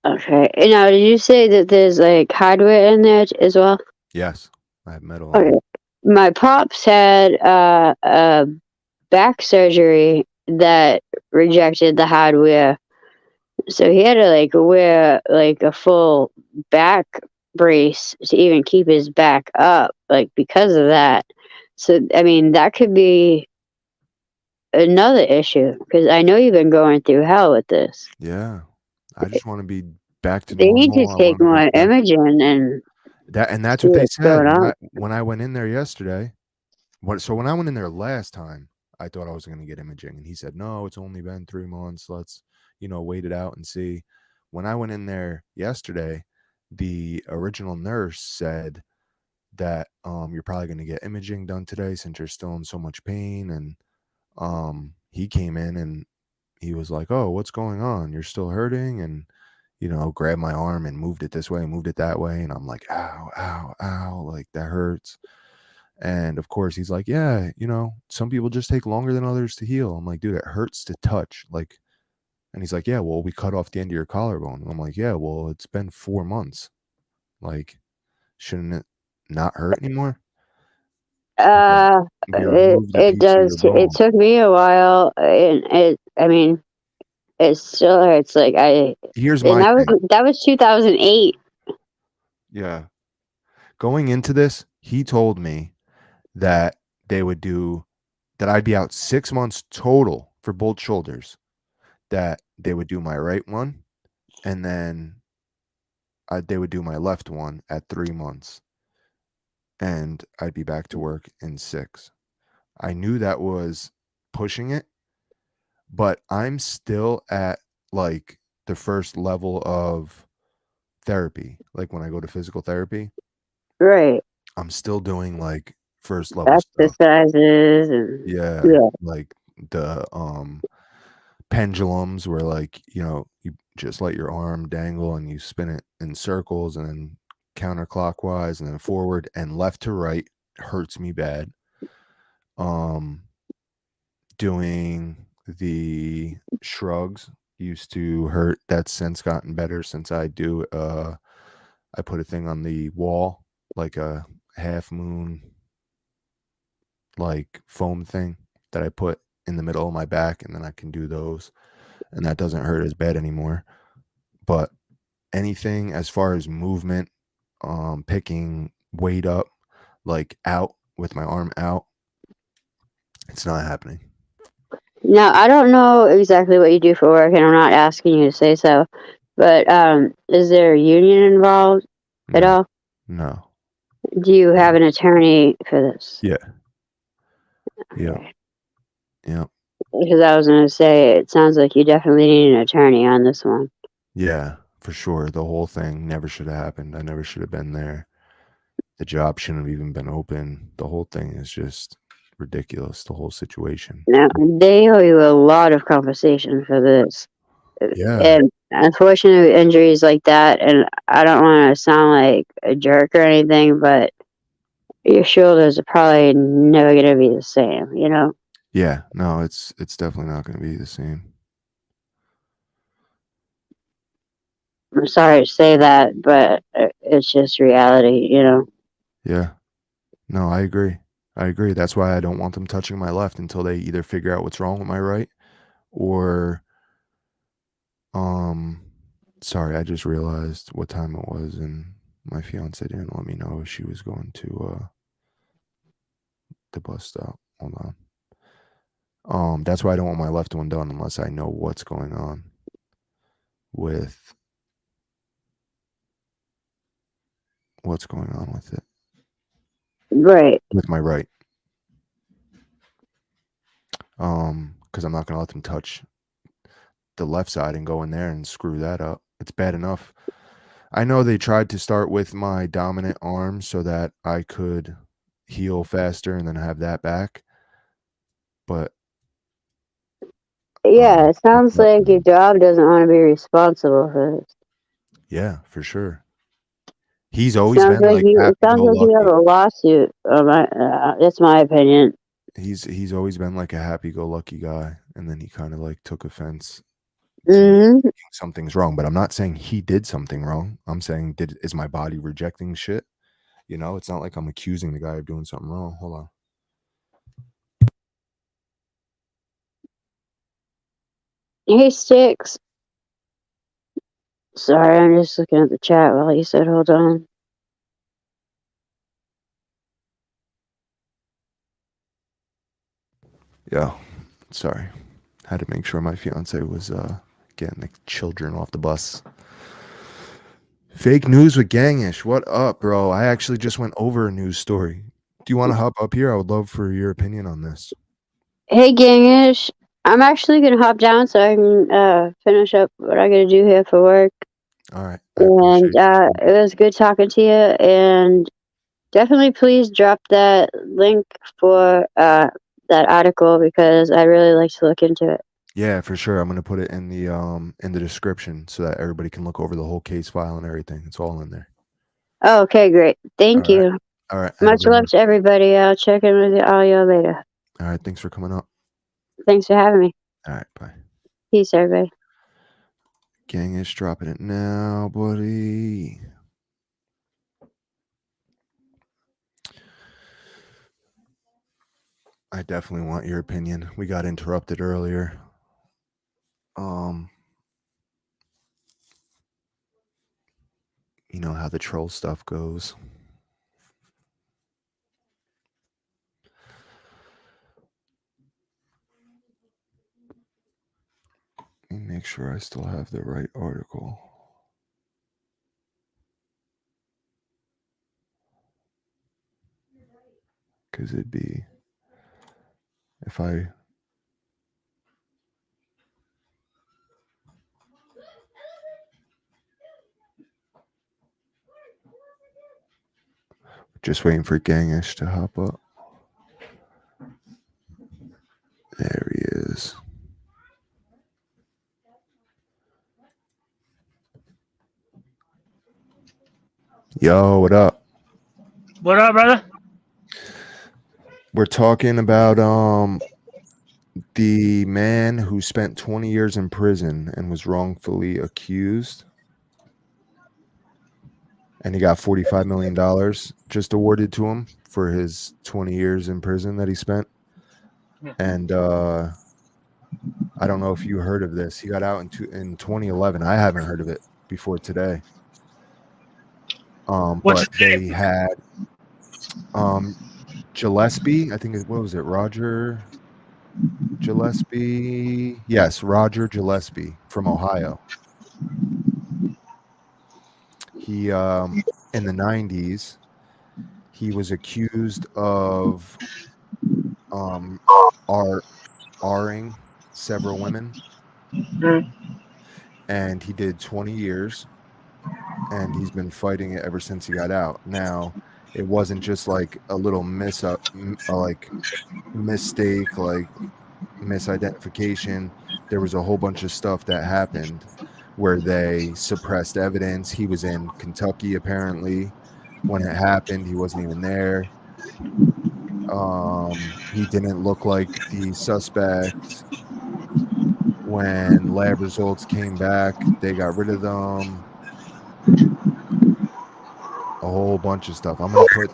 Okay. And now, did you say that there's like hardware in there as well? Yes. I have metal. Okay. My pops had a back surgery that rejected the hardware, so he had to like wear like a full back brace to even keep his back up, like because of that. So I mean, that could be another issue, because I know you've been going through hell with this. Yeah, I just want to be back to They need to normal. I take want to more work out. imaging and That's see what they what's said going on. when I went in there yesterday. So when I went in there last time, I thought I was going to get imaging, and he said, "No, it's only been 3 months. Let's, wait it out and see." When I went in there yesterday, the original nurse said that you're probably going to get imaging done today since you're still in so much pain. And he came in and he was like, "Oh, what's going on? You're still hurting?" And grabbed my arm and moved it this way, moved it that way, and I'm like, "Ow, ow, ow!" Like that hurts. And of course, he's like, "Yeah, some people just take longer than others to heal." I'm like, "Dude, it hurts to touch." Like, and he's like, "Yeah, well, we cut off the end of your collarbone." And I'm like, "Yeah, well, it's been 4 months. Like, shouldn't it not hurt anymore?" He's like, Uh, "We removed a it piece of your does. It bone." took me a while, and I mean, it still hurts. Like Here's and my thing. that was 2008. Yeah. Going into this, he told me that they would do that I'd be out 6 months total for both shoulders, that they would do my right one, and then they would do my left one at 3 months, and I'd be back to work in 6. I knew that was pushing it, but I'm still at, like, the first level of therapy. Like, when I go to physical therapy, Right. I'm still doing, like, first level stuff. Exercises and Yeah, yeah. like the, pendulums where, like, you just let your arm dangle and you spin it in circles and then counterclockwise and then forward and left to right hurts me bad. Um, Doing the shrugs used to hurt. That's since gotten better since I put a thing on the wall, like a half moon, like foam thing that I put in the middle of my back, and then I can do those, and that doesn't hurt as bad anymore. But anything as far as movement, picking weight up, like out with my arm out, it's not happening. Now I don't know exactly what you do for work, and I'm not asking you to say so, but is there a union involved at No, all? no. Do you No. have an attorney for this? Yeah. Yeah. Okay. Yeah. Because I was gonna say it sounds like you definitely need an attorney on this one. Yeah, for sure. The whole thing never should have happened. I never should have been there. The job shouldn't have even been open. The whole thing is just ridiculous, the whole situation. Now they owe you a lot of compensation for this. Yeah. And unfortunately, injuries like that, and I don't want to sound like a jerk or anything, but your shoulders are probably never gonna be the same, you know? Yeah. No, it's definitely not gonna be the same. I'm sorry to say that, but it's just reality, you know? Yeah. No, I agree. I agree. That's why I don't want them touching my left until they either figure out what's wrong with my right or um sorry, I just realized what time it was and my fiance didn't let me know if she was going to the bus stop. Hold on. That's why I don't want my left one done unless I know what's going on with it Right. with my right. Because I'm not gonna let them touch the left side and go in there and screw that up. It's bad enough. I know they tried to start with my dominant arm so that I could heal faster and then have that back, but Yeah, it it's sounds not like your gonna- job doesn't want to be responsible for this. yeah, for sure. He's always been like It sounds like you have happy-go-lucky. a lawsuit. That's my opinion. He's always been like a happy-go-lucky guy, and then he kind of like took offense to Hmm. thinking something's wrong. But I'm not saying he did something wrong. I'm saying is my body rejecting shit? It's not like I'm accusing the guy of doing something wrong. Hold on. Hey, Sticks. Sorry, I'm just looking at the chat while you said hold on. Yeah, sorry. Had to make sure my fiance was getting the children off the bus. Fake news with Gangish. What up, bro? I actually just went over a news story. Do you want to hop up here? I would love for your opinion on this. Hey, Gangish. I'm actually gonna hop down so I can finish up what I gotta do here for work. All right. I And appreciate it was good talking to you. And definitely, please drop that link for that article because I really like to look into it. Yeah, for sure. I'm gonna put it in the description so that everybody can look over the whole case file and everything. It's all in there. Oh, okay, great. Thank All right. you. All right. Have a Much good love one. to everybody. I'll check in with all y'all later. All right. Thanks for coming up. Thanks for having me. All right. Bye. Peace, everybody. Gangish dropping it now, buddy. I definitely want your opinion. We got interrupted earlier. You know how the troll stuff goes. Let me make sure I still have the right article. Because it'd be, if I, just waiting for Gangish to hop up. There he is. Yo, what up? What up, brother? We're talking about the man who spent 20 years in prison and was wrongfully accused. And he got $45 million just awarded to him for his 20 years in prison that he spent. And I don't know if you heard of this. He got out in 2011. I haven't heard of it before today. What's But his they name? had Gillespie. I think what was it? Roger Gillespie. Yes, Roger Gillespie from Ohio. He in the 90s, he was accused of R-ing several women, and he did 20 years, and he's been fighting it ever since he got out. Now, it wasn't just like a little mistake, like misidentification. There was a whole bunch of stuff that happened where they suppressed evidence. He was in Kentucky apparently when it happened. He wasn't even there. He didn't look like the suspect. When lab results came back, they got rid of them. A whole bunch of stuff. I'm gonna put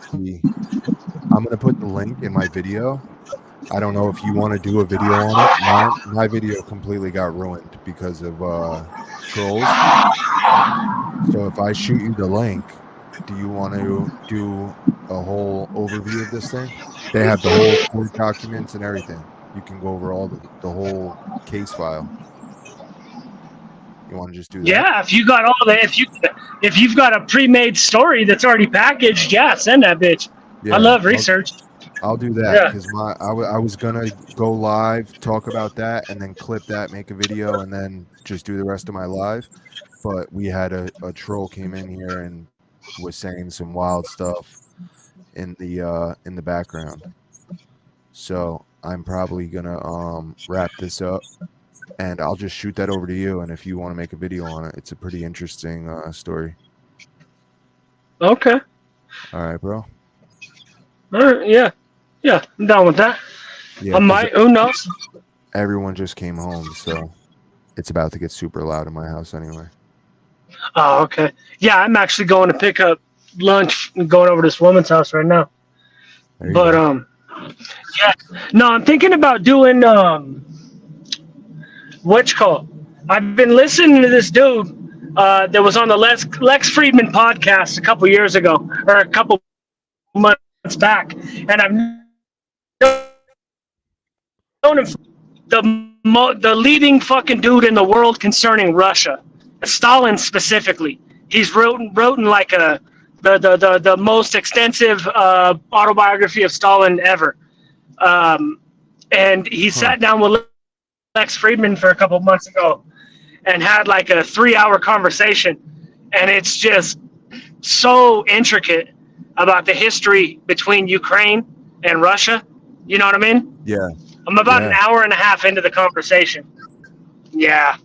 the link in my video. I don't know if you want to do a video on it. My video completely got ruined because of trolls. So if I shoot you the link, do you want to do a whole overview of this thing? They have the whole court documents and everything. You can go over all the whole case file. You want to just do that? Yeah, if you got all that, if you've got a pre-made story that's already packaged, yeah, send that bitch. Yeah, I love research. I'll do that because I was gonna go live, talk about that, and then clip that, make a video, and then just do the rest of my live. But we had a troll came in here and was saying some wild stuff in the background. So I'm probably gonna wrap this up, and I'll just shoot that over to you. And if you want to make a video on it, it's a pretty interesting story. Okay. All right, bro. All right. Yeah. Yeah. I'm down with that. Yeah, I might. Who knows? everyone just came home, so it's about to get super loud in my house anyway. Oh, okay. Yeah, I'm actually going to pick up lunch and going over to this woman's house right now. There you But go. yeah. No, I'm thinking about doing what's called. I've been listening to this dude that was on the Lex Friedman podcast a couple years ago, or a couple months back, and I've known him the leading fucking dude in the world concerning Russia, Stalin specifically. He's written like the most extensive autobiography of Stalin ever. And he sat down with Lex Friedman for a couple months ago and had like a 3-hour conversation. And it's just so intricate about the history between Ukraine and Russia. You know what I mean? Yeah. I'm about an hour and a half into the conversation. Yeah.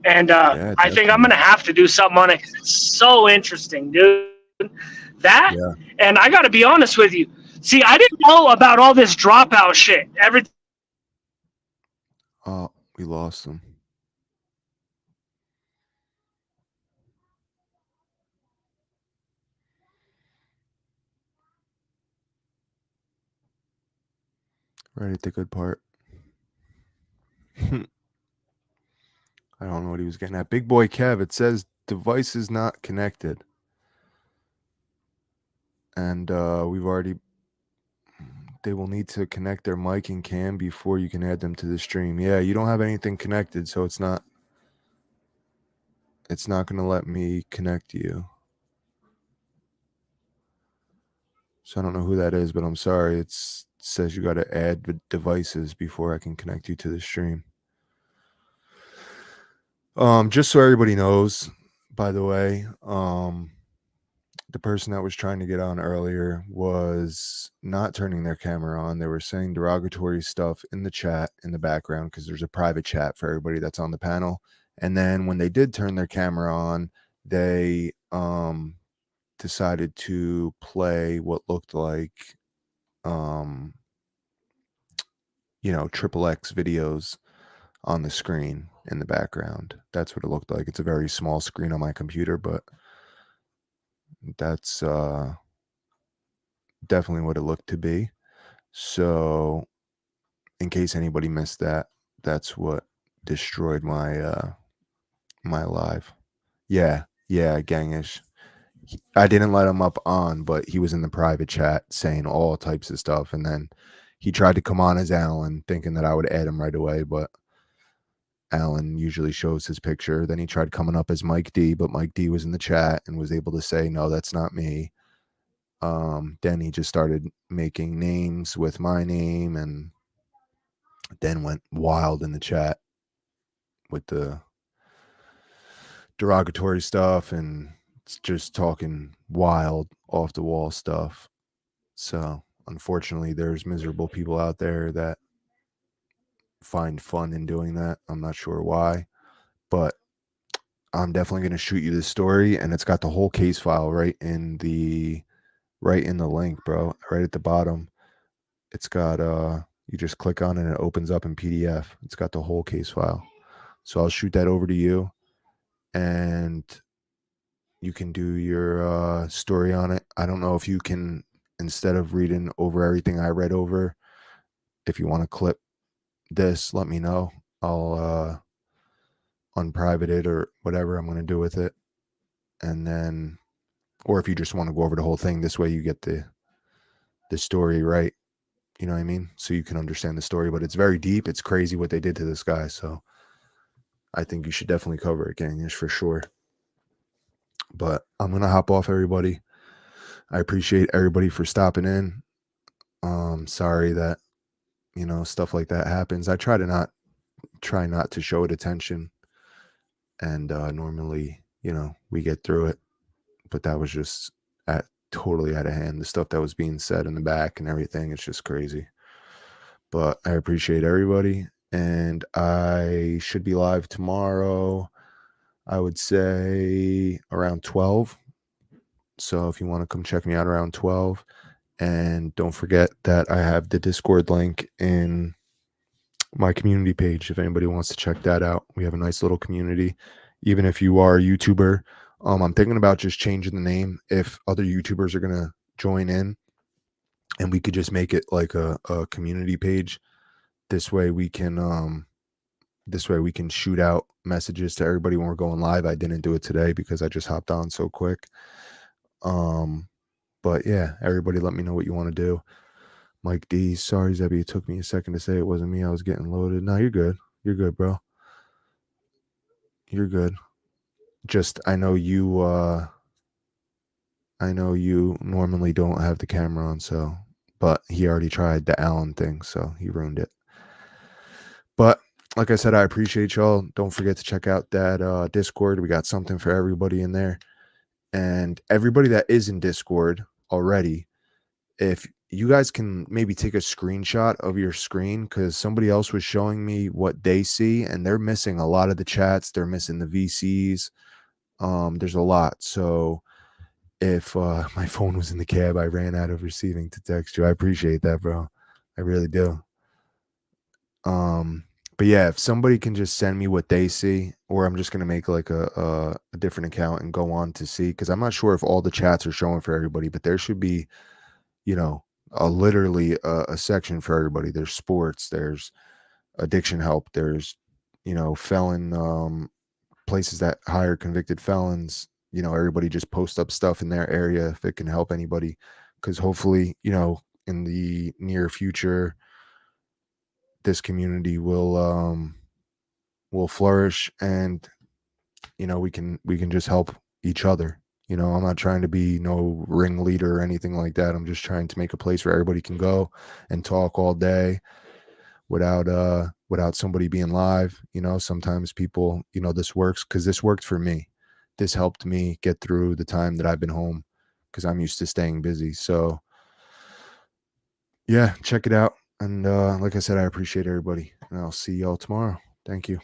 And I think I'm going to have to do something on it because it's so interesting, dude. That, and I got to be honest with you. See, I didn't know about all this dropout shit. Oh, we lost him. Right at the good part. I don't know what he was getting at. Big Boy Kev, it says device is not connected. And we've already... They will need to connect their mic and cam before you can add them to the stream. Yeah, you don't have anything connected, so it's not going to let me connect you. So I don't know who that is, but I'm sorry. It says you got to add the devices before I can connect you to the stream. Just so everybody knows, by the way, the person that was trying to get on earlier was not turning their camera on. They were saying derogatory stuff in the chat in the background because there's a private chat for everybody that's on the panel. And then when they did turn their camera on, they decided to play what looked like XXX videos on the screen in the background. That's what it looked like. It's a very small screen on my computer, but that's definitely what it looked to be. So in case anybody missed that, that's what destroyed my my live. Yeah, Gangish. I didn't let him up on, but he was in the private chat saying all types of stuff, and then he tried to come on as Alan, thinking that I would add him right away, but Alan usually shows his picture. Then he tried coming up as Mike D, but Mike D was in the chat and was able to say, no, that's not me. Then he just started making names with my name and then went wild in the chat with the derogatory stuff and just talking wild off the wall stuff. So unfortunately, there's miserable people out there that find fun in doing that. I'm not sure why, but I'm definitely going to shoot you this story, and it's got the whole case file right in the link, bro, right at the bottom. It's got you just click on it and it opens up in PDF. It's got the whole case file. So I'll shoot that over to you and you can do your story on it. I don't know if you can, instead of reading over everything I read over, if you want to clip this, let me know. I'll unprivate it or whatever I'm going to do with it. And then, or if you just want to go over the whole thing, this way you get the story right. You know what I mean? So you can understand the story, but it's very deep. It's crazy what they did to this guy. So I think you should definitely cover it, Gangish, for sure. But I'm going to hop off, everybody. I appreciate everybody for stopping in. Sorry that, stuff like that happens. I try not to show it attention. And normally, we get through it. But that was just totally out of hand. The stuff that was being said in the back and everything, it's just crazy. But I appreciate everybody. And I should be live tomorrow, I would say around 12. So if you want to come check me out around 12. And don't forget that I have the Discord link in my community page if anybody wants to check that out. We have a nice little community. Even if you are a YouTuber, I'm thinking about just changing the name if other YouTubers are going to join in, and we could just make it like a community page. This way we can shoot out messages to everybody when we're going live. I didn't do it today because I just hopped on so quick. But yeah, everybody let me know what you want to do. Mike D, sorry, Zebby, it took me a second to say it wasn't me. I was getting loaded. No, you're good. You're good, bro. You're good. just I know you normally don't have the camera on, so but he already tried the Allen thing, so he ruined it. But like I said, I appreciate y'all. Don't forget to check out that Discord. We got something for everybody in there. And everybody that is in Discord already, if you guys can maybe take a screenshot of your screen, because somebody else was showing me what they see and they're missing a lot of the chats, they're missing the VCs. There's a lot. So if my phone was in the cab, I ran out of receiving to text you. I appreciate that, bro. I really do. But yeah, if somebody can just send me what they see, or I'm just gonna make like a different account and go on to see, because I'm not sure if all the chats are showing for everybody, but there should be, you know, literally a section for everybody. There's sports, there's addiction help, there's, you know, felon places that hire convicted felons. You know, everybody just post up stuff in their area if it can help anybody, because hopefully, you know, in the near future, this community will flourish, and you know, we can just help each other. You know, I'm not trying to be no ringleader or anything like that. I'm just trying to make a place where everybody can go and talk all day without somebody being live. You know, sometimes people, you know, this works because this worked for me. This helped me get through the time that I've been home, because I'm used to staying busy. So yeah, check it out. And like I said, I appreciate everybody, and I'll see y'all tomorrow. Thank you.